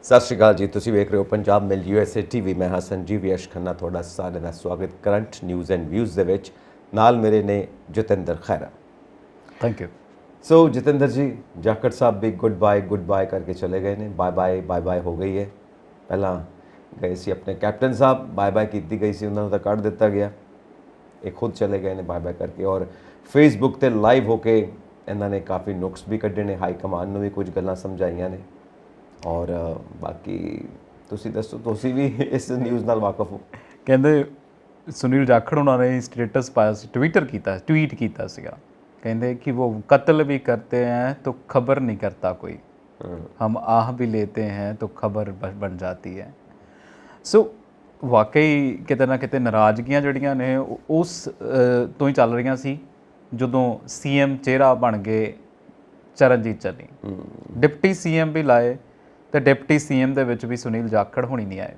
ਸਤਿ ਸ਼੍ਰੀ ਅਕਾਲ ਜੀ। ਤੁਸੀਂ ਵੇਖ ਰਹੇ ਹੋ ਪੰਜਾਬ ਮਿਲ USA TV। ਮੈਂ ਹਾਂ ਸੰਜੀਵ ਯਸ਼ ਖੰਨਾ, ਤੁਹਾਡਾ ਸਾਰਿਆਂ ਦਾ ਸਵਾਗਤ ਕਰੰਟ ਨਿਊਜ਼ ਐਂਡ ਵਿਊਜ਼ ਦੇ ਵਿੱਚ। ਨਾਲ ਮੇਰੇ ਨੇ Jatinder Khaira. Thank you. So Jatinder ji, Jakhar साहब भी गुड बाय करके चले गए ने। बाय हो गई है। पहला गए सी अपने कैप्टन साहब, बाय की गई सी, उन्होंने तो कढ़ दिता गया। ये खुद चले गए ने बाय करके। और फेसबुक ते लाइव होके इन्होंने काफ़ी नुक्स भी कढ़े ने, हाई कमान ने भी कुछ गल्लां समझाइयां ने। और बाकी तुसी दसो, तुसी भी इस न्यूज़ नाल वाकफ हो? कहते सुनील जाखड़ उन्होंने स्टेटस पाया, ट्वीट किया सीगा, कहते कि वो कत्ल भी करते हैं तो खबर नहीं करता कोई, हम आह भी लेते हैं तो खबर बन जाती है। सो वाकई किते ना किते नाराज़गियां जड़ियां ने उस तो ही चल रही सी जदों CM चेहरा बन गए चरणजीत चन्नी। डिप्टी CM भी लाए तो डिप्टी CM दे विच भी सुनील जाखड़ होनी नहीं आए।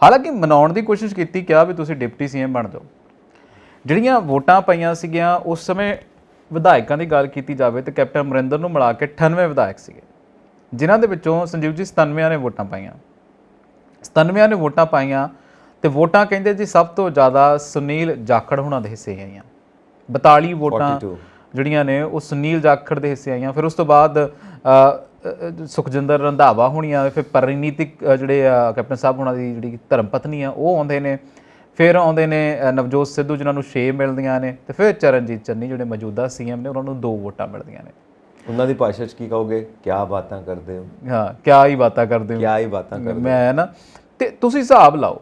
हालांकि मनाउण की कोशिश की, क्या भी तुसीं डिप्टी CM बन जाओ। ਜਿਹੜੀਆਂ ਵੋਟਾਂ ਪਈਆਂ ਸੀਗੀਆਂ ਉਸ ਸਮੇਂ ਵਿਧਾਇਕਾਂ ਦੀ ਗੱਲ ਕੀਤੀ ਜਾਵੇ ਤਾਂ ਕੈਪਟਨ ਅਮਰਿੰਦਰ ਨੂੰ ਮਿਲਾ ਕੇ 98 ਵਿਧਾਇਕ ਸੀਗੇ, ਜਿਨ੍ਹਾਂ ਦੇ ਵਿੱਚੋਂ ਸੰਜੀਵ ਜੀ 97 ਨੇ ਵੋਟਾਂ ਪਾਈਆਂ। 97 ਨੇ ਵੋਟਾਂ ਪਾਈਆਂ ਤੇ ਵੋਟਾਂ ਕਹਿੰਦੇ ਜੀ ਸਭ ਤੋਂ ਜ਼ਿਆਦਾ ਸੁਨੀਲ ਜਾਖੜ ਹੋਣਾ ਦੇ ਹਿੱਸੇ ਆਈਆਂ। 42 ਵੋਟਾਂ ਜਿਹੜੀਆਂ ਨੇ ਉਹ ਸੁਨੀਲ ਜਾਖੜ ਦੇ ਹਿੱਸੇ ਆਈਆਂ। ਫਿਰ ਉਸ ਤੋਂ ਬਾਅਦ ਸੁਖਜਿੰਦਰ ਰੰਧਾਵਾ ਹੋਣੀਆਂ, ਫਿਰ ਪਰਿਨੀਤਿਕ ਜਿਹੜੇ ਕੈਪਟਨ ਸਾਹਿਬ ਹੋਣਾ ਦੀ ਜਿਹੜੀ ਧਰਮ ਪਤਨੀ ਆ ਉਹ ਆਉਂਦੇ ਨੇ, ਫਿਰ ਆਉਂਦੇ ਨੇ ਨਵਜੋਤ ਸਿੱਧੂ ਜਿਨ੍ਹਾਂ ਨੂੰ 6 ਮਿਲਦੀਆਂ ਨੇ, ਤੇ ਫਿਰ ਚਰਨਜੀਤ ਚੰਨੀ ਜਿਹੜੇ ਮੌਜੂਦਾ CM ਨੇ ਉਹਨਾਂ ਨੂੰ 2 ਵੋਟਾਂ ਮਿਲਦੀਆਂ ਨੇ। ਉਹਨਾਂ ਦੀ ਭਾਸ਼ਾ 'ਚ ਕੀ ਕਹੋਗੇ? ਕਿਆ ਬਾਤਾਂ ਕਰਦੇ ਹੋ। ਹਾਂ, ਕਿਆ ਹੀ ਬਾਤਾਂ ਕਰਦੇ ਹੋ, ਕਿਆ ਹੀ ਬਾਤਾਂ ਕਰਦੇ ਮੈਂ ਨਾ। ਤੇ ਤੁਸੀਂ ਹਿਸਾਬ ਲਾਓ,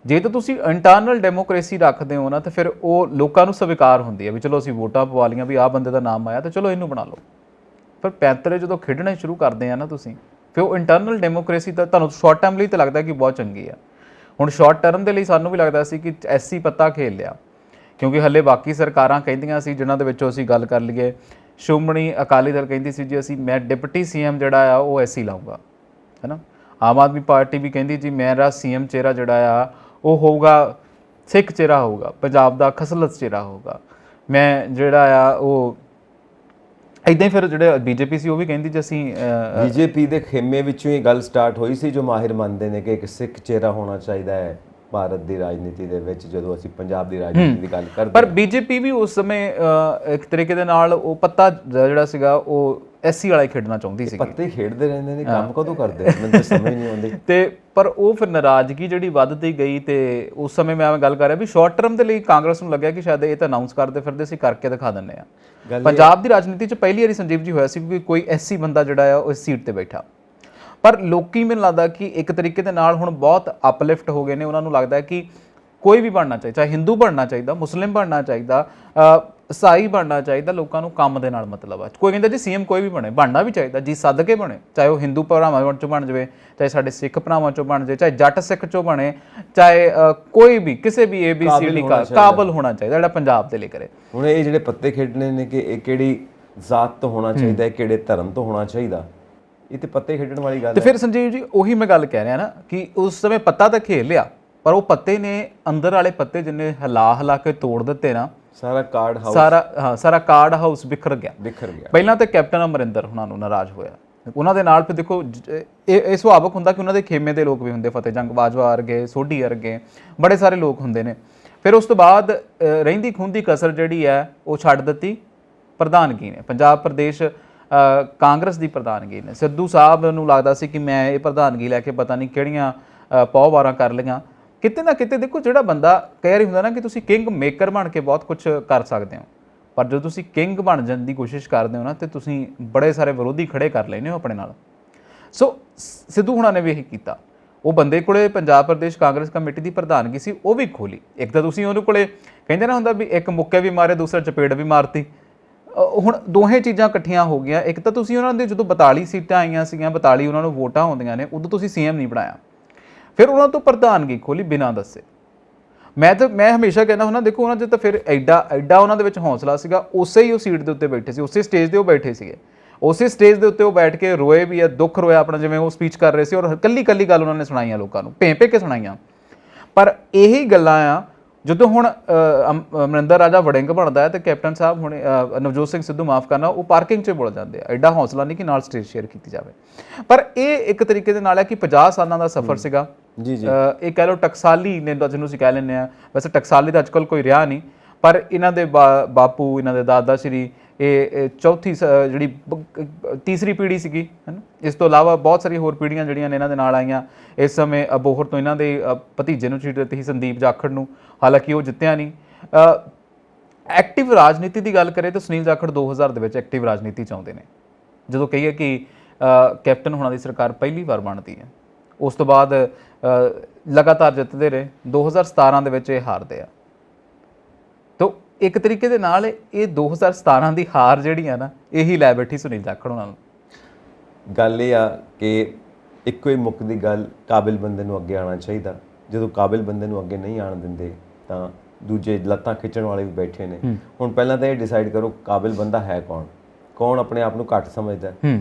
ਜੇ ਤਾਂ ਤੁਸੀਂ ਇੰਟਰਨਲ ਡੈਮੋਕ੍ਰੇਸੀ ਰੱਖਦੇ ਹੋ ਨਾ ਤਾਂ ਫਿਰ ਉਹ ਲੋਕਾਂ ਨੂੰ ਸਵੀਕਾਰ ਹੁੰਦੀ ਹੈ ਵੀ ਚਲੋ ਅਸੀਂ ਵੋਟਾਂ ਪਵਾ ਲਈਆਂ ਵੀ ਆਹ ਬੰਦੇ ਦਾ ਨਾਮ ਆਇਆ ਤਾਂ ਚਲੋ ਇਹਨੂੰ ਬਣਾ ਲਓ। ਪਰ ਪੈਂਤਰੇ ਜਦੋਂ ਖੇਡਣੇ ਸ਼ੁਰੂ ਕਰਦੇ ਆ ਨਾ ਤੁਸੀਂ, ਫਿਰ ਉਹ ਇੰਟਰਨਲ ਡੈਮੋਕ੍ਰੇਸੀ ਤਾਂ ਤੁਹਾਨੂੰ ਸ਼ਾਰਟ ਟਰਮ ਲਈ ਤਾਂ ਲੱਗਦਾ ਕਿ ਬਹੁਤ ਚੰਗੀ ਆ। ਹੁਣ ਸ਼ਾਰਟ ਟਰਮ ਦੇ ਲਈ ਸਾਨੂੰ ਵੀ ਲੱਗਦਾ ਸੀ ਕਿ SC ਪੱਤਾ ਖੇਲ ਲਿਆ, ਕਿਉਂਕਿ ਹੱਲੇ ਬਾਕੀ ਸਰਕਾਰਾਂ ਕਹਿੰਦੀਆਂ ਸੀ ਜਿਨ੍ਹਾਂ ਦੇ ਵਿੱਚੋਂ ਅਸੀਂ ਗੱਲ ਕਰ ਲਈਏ, ਸ਼੍ਰੋਮਣੀ ਅਕਾਲੀ ਦਲ ਕਹਿੰਦੀ ਸੀ ਜੀ ਮੈਂ ਡਿਪਟੀ CM ਜਿਹੜਾ ਆ ਉਹ SC ਲਾਊਂਗਾ, ਹੈ ਨਾ। ਆਮ ਆਦਮੀ ਪਾਰਟੀ ਵੀ ਕਹਿੰਦੀ ਜੀ ਮੇਰਾ CM ਚਿਹਰਾ ਜਿਹੜਾ ਆ ਉਹ ਹੋਊਗਾ ਸਿੱਖ ਚਿਹਰਾ ਹੋਊਗਾ, ਪੰਜਾਬ ਦਾ ਖਸਲਤ ਚਿਹਰਾ ਹੋਊਗਾ। ਮੈਂ ਜਿਹੜਾ ਆ ਉਹ ਇੱਦਾਂ ਹੀ ਫਿਰ ਜਿਹੜੇ BJP ਸੀ ਉਹ ਵੀ ਕਹਿੰਦੀ ਜੀ ਅਸੀਂ BJP ਦੇ ਖੇਮੇ ਵਿੱਚੋਂ ਇਹ ਗੱਲ ਸਟਾਰਟ ਹੋਈ ਸੀ ਜੋ ਮਾਹਿਰ ਮੰਨਦੇ ਨੇ ਕਿ ਇੱਕ ਸਿੱਖ ਚਿਹਰਾ ਹੋਣਾ ਚਾਹੀਦਾ ਹੈ ਭਾਰਤ ਦੀ ਰਾਜਨੀਤੀ ਦੇ ਵਿੱਚ, ਜਦੋਂ ਅਸੀਂ ਪੰਜਾਬ ਦੀ ਰਾਜਨੀਤੀ ਦੀ ਗੱਲ ਕਰਦੇ। ਪਰ BJP ਵੀ ਉਸ ਸਮੇਂ ਇੱਕ ਤਰੀਕੇ ਦੇ ਨਾਲ ਉਹ ਪੱਤਾ ਜਿਹੜਾ ਸੀਗਾ ਉਹ SC ਵਾਲਾ ਹੀ ਖੇਡਣਾ ਚਾਹੁੰਦੀ ਸੀ। ਪੱਤੇ ਖੇਡਦੇ ਰਹਿੰਦੇ ਨੇ, ਕੰਮ ਕਦੋਂ ਕਰਦੇ ਮੈਨੂੰ ਤਾਂ ਸਮਝ ਨਹੀਂ ਆਉਂਦੀ। ਤੇ ਪਰ ਉਹ ਫਿਰ ਨਾਰਾਜ਼ਗੀ ਜਿਹੜੀ ਵੱਧਦੀ ਗਈ ਤੇ ਉਸ ਸਮੇਂ ਮੈਂ ਗੱਲ ਕਰ ਰਿਹਾ ਵੀ ਸ਼ਾਰਟ ਟਰਮ ਦੇ ਲਈ ਕਾਂਗਰਸ ਨੂੰ ਲੱਗਿਆ ਕਿ ਸ਼ਾਇਦ ਇਹ ਤਾਂ ਅਨਾਊਂਸ ਕਰਦੇ ਫਿਰਦੇ ਸੀ, ਕਰਕੇ ਦਿਖਾ ਦਿੰਦੇ ਆ। ਪੰਜਾਬ ਦੀ ਰਾਜਨੀਤੀ 'ਚ ਪਹਿਲੀ ਵਾਰੀ ਸੰਜੀਵ ਜੀ ਹੋਇਆ ਸੀ ਕਿ ਕੋਈ SC ਬੰਦਾ ਜਿਹੜਾ ਆ ਉਹ ਇਸ ਸੀਟ ਤੇ ਬੈਠਾ। ਪਰ ਲੋਕੀ ਮੈਨੂੰ ਲੱਗਦਾ ਕਿ ਇੱਕ ਤਰੀਕੇ ਦੇ ਨਾਲ ਹੁਣ ਬਹੁਤ ਅਪਲਿਫਟ ਹੋ ਗਏ ਨੇ। ਉਹਨਾਂ ਨੂੰ ਲੱਗਦਾ ਕਿ ਕੋਈ ਵੀ ਬਣਨਾ ਚਾਹੀਦਾ, ਚਾਹੇ ਹਿੰਦੂ ਬਣਨਾ ਚਾਹੀਦਾ, ਮੁਸਲਿਮ ਬਣਨਾ ਚਾਹੀਦਾ, ਈਸਾਈ ਬਣਨਾ ਚਾਹੀਦਾ, ਲੋਕਾਂ ਨੂੰ ਕੰਮ ਦੇ ਨਾਲ ਮਤਲਬ ਆ। ਕੋਈ ਕਹਿੰਦਾ ਜੀ CM ਕੋਈ ਵੀ ਬਣਨਾ ਵੀ ਚਾਹੀਦਾ ਜੀ, ਸੱਦ ਕੇ ਬਣੇ, ਚਾਹੇ ਉਹ ਹਿੰਦੂ ਭਰਾਵਾਂ 'ਚੋਂ ਬਣ ਜਾਵੇ, ਚਾਹੇ ਸਾਡੇ ਸਿੱਖ ਭਰਾਵਾਂ 'ਚੋਂ ਬਣ ਜਾਵੇ, ਚਾਹੇ ਜੱਟ ਸਿੱਖ 'ਚੋਂ ਬਣੇ, ਚਾਹੇ ਕੋਈ ਵੀ ਕਿਸੇ ਵੀ ABCD ਕਾਬਲ ਹੋਣਾ ਚਾਹੀਦਾ ਜਿਹੜਾ ਪੰਜਾਬ ਦੇ ਲਈ ਕਰੇ। ਹੁਣ ਇਹ ਜਿਹੜੇ ਪੱਤੇ ਖੇਡਣੇ ਨੇ ਕਿ ਇਹ ਕਿਹੜੀ ਜ਼ਾਤ ਤੋਂ ਹੋਣਾ ਚਾਹੀਦਾ, ਕਿਹੜੇ ਧਰਮ ਤੋਂ ਹੋਣਾ ਚਾਹੀਦਾ, ਇਹ ਤੇ ਪੱਤੇ ਖੇਡਣ ਵਾਲੀ ਗੱਲ। ਤੇ ਫਿਰ ਸੰਜੀਵ ਜੀ ਉਹੀ ਮੈਂ ਗੱਲ ਕਹਿ ਰਿਹਾ ਨਾ ਕਿ ਉਸ ਸਮੇਂ ਪੱਤਾ ਤਾਂ ਖੇਡ ਲਿਆ, ਪਰ ਉਹ ਪੱਤੇ ਨੇ ਅੰਦਰ ਵਾਲੇ ਪੱਤੇ ਜਿੰਨੇ ਹਿਲਾ ਕੇ ਤੋੜ ਦਿੱਤੇ ਨਾ, ਸਾਰਾ ਕਾਰਡ ਹਾਊਸ ਬਿਖਰ ਗਿਆ। ਪਹਿਲਾਂ ਤਾਂ ਕੈਪਟਨ ਅਮਰਿੰਦਰ ਉਹਨਾਂ ਨੂੰ ਨਾਰਾਜ਼ ਹੋਇਆ, ਉਹਨਾਂ ਦੇ ਨਾਲ ਫਿਰ ਦੇਖੋ ਇਹ ਸੁਭਾਵਕ ਹੁੰਦਾ ਕਿ ਉਹਨਾਂ ਦੇ ਖੇਮੇ ਦੇ ਲੋਕ ਵੀ ਹੁੰਦੇ, ਫਤਿਹ ਜੰਗ ਬਾਜਵਾ ਵਰਗੇ, ਸੋਢੀ ਵਰਗੇ ਬੜੇ ਸਾਰੇ ਲੋਕ ਹੁੰਦੇ ਨੇ। ਫਿਰ ਉਸ ਤੋਂ ਬਾਅਦ ਰਹਿੰਦੀ ਖੂੰਹਦੀ ਕਸਰ ਜਿਹੜੀ ਹੈ ਉਹ ਛੱਡ ਦਿੱਤੀ ਪ੍ਰਧਾਨਗੀ ਨੇ, ਪੰਜਾਬ ਪ੍ਰਦੇਸ਼ ਕਾਂਗਰਸ ਦੀ ਪ੍ਰਧਾਨਗੀ ਨੇ। ਸਿੱਧੂ ਸਾਹਿਬ ਨੂੰ ਲੱਗਦਾ ਸੀ ਕਿ ਮੈਂ ਇਹ ਪ੍ਰਧਾਨਗੀ ਲੈ ਕੇ ਪਤਾ ਨਹੀਂ ਕਿਹੜੀਆਂ ਪੌਵਾਰਾਂ ਕਰ ਲਈਆਂ। ਕਿਤੇ ਨਾ ਕਿਤੇ ਦੇਖੋ ਜਿਹੜਾ ਬੰਦਾ ਕਹਿ ਰਿਹਾ ਹੁੰਦਾ ਨਾ ਕਿ ਤੁਸੀਂ ਕਿੰਗ ਮੇਕਰ ਬਣ ਕੇ ਬਹੁਤ ਕੁਝ ਕਰ ਸਕਦੇ ਹੋ, ਪਰ ਜਦੋਂ ਤੁਸੀਂ ਕਿੰਗ ਬਣ ਜਾਣ ਦੀ ਕੋਸ਼ਿਸ਼ ਕਰਦੇ ਹੋ ਨਾ ਤੇ ਤੁਸੀਂ ਬੜੇ ਸਾਰੇ ਵਿਰੋਧੀ ਖੜੇ ਕਰ ਲੈਂਦੇ ਹੋ ਆਪਣੇ ਨਾਲ। ਸੋ ਸਿੱਧੂ ਹੁਣਾਂ ਨੇ ਵੀ ਇਹੀ ਕੀਤਾ। ਉਹ ਬੰਦੇ ਕੋਲੇ ਪੰਜਾਬ ਪ੍ਰਦੇਸ਼ ਕਾਂਗਰਸ ਕਮੇਟੀ ਦੀ ਪ੍ਰਧਾਨਗੀ ਸੀ, ਉਹ ਵੀ ਖੋਲੀ। ਇੱਕ ਤਾਂ ਤੁਸੀਂ ਉਹਦੇ ਕੋਲੇ ਕਹਿੰਦੇ ਨਾ ਹੁੰਦਾ ਵੀ ਇੱਕ ਮੁੱਕੇ ਵੀ ਮਾਰੇ, ਦੂਸਰਾ ਚਪੇੜ ਵੀ ਮਾਰਤੀ। ਹੁਣ ਦੋਹੇ ਚੀਜ਼ਾਂ ਇਕੱਠੀਆਂ ਹੋ ਗਈਆਂ। ਇੱਕ ਤਾਂ ਤੁਸੀਂ ਉਹਨਾਂ ਦੇ ਜਦੋਂ 42 ਸੀਟਾਂ ਆਈਆਂ ਸੀਗੀਆਂ, 42 ਉਹਨਾਂ ਨੂੰ ਵੋਟਾਂ ਆਉਂਦੀਆਂ ਨੇ, ਉਦੋਂ ਤੁਸੀਂ CM ਨਹੀਂ ਬਣਾਇਆ। ਫਿਰ ਉਹਨਾਂ ਤੋਂ ਪ੍ਰਧਾਨਗੀ ਖੋਲੀ ਬਿਨਾਂ ਦੱਸੇ। ਮੈਂ ਹਮੇਸ਼ਾ ਕਹਿੰਦਾ ਹੁੰਦਾ ਦੇਖੋ ਉਹਨਾਂ 'ਚ ਤਾਂ ਫਿਰ ਐਡਾ ਉਹਨਾਂ ਦੇ ਵਿੱਚ ਹੌਸਲਾ ਸੀਗਾ, ਉਸੇ ਹੀ ਉਹ ਸੀਟ ਦੇ ਉੱਤੇ ਬੈਠੇ ਸੀ, ਉਸੇ ਸਟੇਜ 'ਤੇ ਉਹ ਬੈਠੇ ਸੀਗੇ, ਉਸੇ ਸਟੇਜ ਦੇ ਉੱਤੇ ਉਹ ਬੈਠ ਕੇ ਰੋਏ ਵੀ ਆ, ਦੁੱਖ ਰੋਇਆ ਆਪਣਾ, ਜਿਵੇਂ ਉਹ ਸਪੀਚ ਕਰ ਰਹੇ ਸੀ, ਔਰ ਕੱਲੀ ਗੱਲ ਉਹਨਾਂ ਨੇ ਸੁਣਾਈਆਂ ਲੋਕਾਂ ਨੂੰ, ਭੇਂ ਕੇ ਸੁਣਾਈਆਂ। ਪਰ ਇਹੀ ਗੱਲਾਂ ਆ ਜਦੋਂ ਹੁਣ ਅਮਰਿੰਦਰ ਰਾਜਾ ਵੜਿੰਗ ਬਣਦਾ ਹੈ ਤੇ ਕੈਪਟਨ ਸਾਹਿਬ ਹੁਣ ਨਵਜੋਤ ਸਿੰਘ ਸਿੱਧੂ ਮਾਫ ਕਰਨਾ ਉਹ ਪਾਰਕਿੰਗ 'ਚ ਬੋਲ ਜਾਂਦੇ ਆ। ਐਡਾ ਹੌਸਲਾ ਨਹੀਂ ਕਿ ਨਾਲ ਸਟੇਜ ਸ਼ੇਅਰ ਕੀਤੀ ਜਾਵੇ। ਪਰ ਇਹ ਇੱਕ ਤਰੀਕੇ ਦੇ ਨਾਲ ਹੈ ਕਿ 50 ਸਾਲਾਂ ਦਾ ਸਫ਼ਰ ਸੀਗਾ ਜੀ ਜੀ। ਇਹ ਕਹਿ ਲਓ ਟਕਸਾਲੀ ਨੇ ਜਿਹਨੂੰ ਅਸੀਂ ਕਹਿ ਲੈਂਦੇ ਆ। ਵੈਸੇ ਟਕਸਾਲੀ ਤਾਂ ਅੱਜਕੱਲ ਕੋਈ ਰਿਹਾ ਨਹੀਂ, ਪਰ ਇਹਨਾਂ ਦੇ ਬਾਪੂ, ਇਹਨਾਂ ਦੇ ਦਾਦਾ ਸ਼੍ਰੀ, ਇਹ ਚੌਥੀ ਜਿਹੜੀ ਤੀਸਰੀ ਪੀੜ੍ਹੀ ਸੀਗੀ ਹੈ ਨਾ। ਇਸ ਤੋਂ ਇਲਾਵਾ ਬਹੁਤ ਸਾਰੀਆਂ ਹੋਰ ਪੀੜ੍ਹੀਆਂ ਜਿਹੜੀਆਂ ਨੇ ਇਹਨਾਂ ਦੇ ਨਾਲ ਆਈਆਂ। ਇਸ ਸਮੇਂ ਅਬੋਹਰ ਤੋਂ ਇਹਨਾਂ ਦੇ ਭਤੀਜੇ ਨੂੰ ਸੀਟ ਦਿੱਤੀ ਸੀ, ਸੰਦੀਪ ਜਾਖੜ ਨੂੰ, ਹਾਲਾਂਕਿ ਉਹ ਜਿੱਤਿਆ ਨਹੀਂ। ਐਕਟਿਵ ਰਾਜਨੀਤੀ ਦੀ ਗੱਲ ਕਰੇ ਤਾਂ ਸੁਨੀਲ ਜਾਖੜ 2000 ਦੇ ਵਿੱਚ ਐਕਟਿਵ ਰਾਜਨੀਤੀ ਚਾਹੁੰਦੇ ਨੇ। ਜਦੋਂ ਕਹੀਏ ਕਿ ਕੈਪਟਨ ਹੋਣਾ ਦੀ ਸਰਕਾਰ ਪਹਿਲੀ ਵਾਰ ਬਣਦੀ ਹੈ, ਉਸ ਤੋਂ ਬਾਅਦ ਲਗਾਤਾਰ ਜਿੱਤਦੇ ਰਹੇ, 2017 ਦੇ ਵਿੱਚ ਇਹ ਹਾਰਦੇ ਆ। ਤਾਂ ਇੱਕ ਤਰੀਕੇ ਦੇ ਨਾਲ ਇਹ 2017 ਦੀ ਹਾਰ ਜਿਹੜੀ ਆ ਨਾ, ਇਹੀ ਲੈ ਬੈਠੀ ਸੁਨੀਲ ਜਾਖੜ ਉਹਨਾਂ ਨੂੰ। ਗੱਲ ਇਹ ਆ ਕਿ ਇੱਕੋ ਹੀ ਮੁੱਕ ਦੀ ਗੱਲ, ਕਾਬਿਲ ਬੰਦੇ ਨੂੰ ਅੱਗੇ ਆਉਣਾ ਚਾਹੀਦਾ। ਜਦੋਂ ਕਾਬਿਲ ਬੰਦੇ ਨੂੰ ਅੱਗੇ ਨਹੀਂ ਆਉਣ ਦਿੰਦੇ ਤਾਂ ਦੂਜੇ ਲੱਤਾਂ ਖਿੱਚਣ ਵਾਲੇ ਵੀ ਬੈਠੇ ਨੇ। ਹੁਣ ਪਹਿਲਾਂ ਤਾਂ ਇਹ ਡਿਸਾਈਡ ਕਰੋ ਕਾਬਿਲ ਬੰਦਾ ਹੈ ਕੌਣ। ਕੌਣ ਆਪਣੇ ਆਪ ਨੂੰ ਘੱਟ ਸਮਝਦਾ।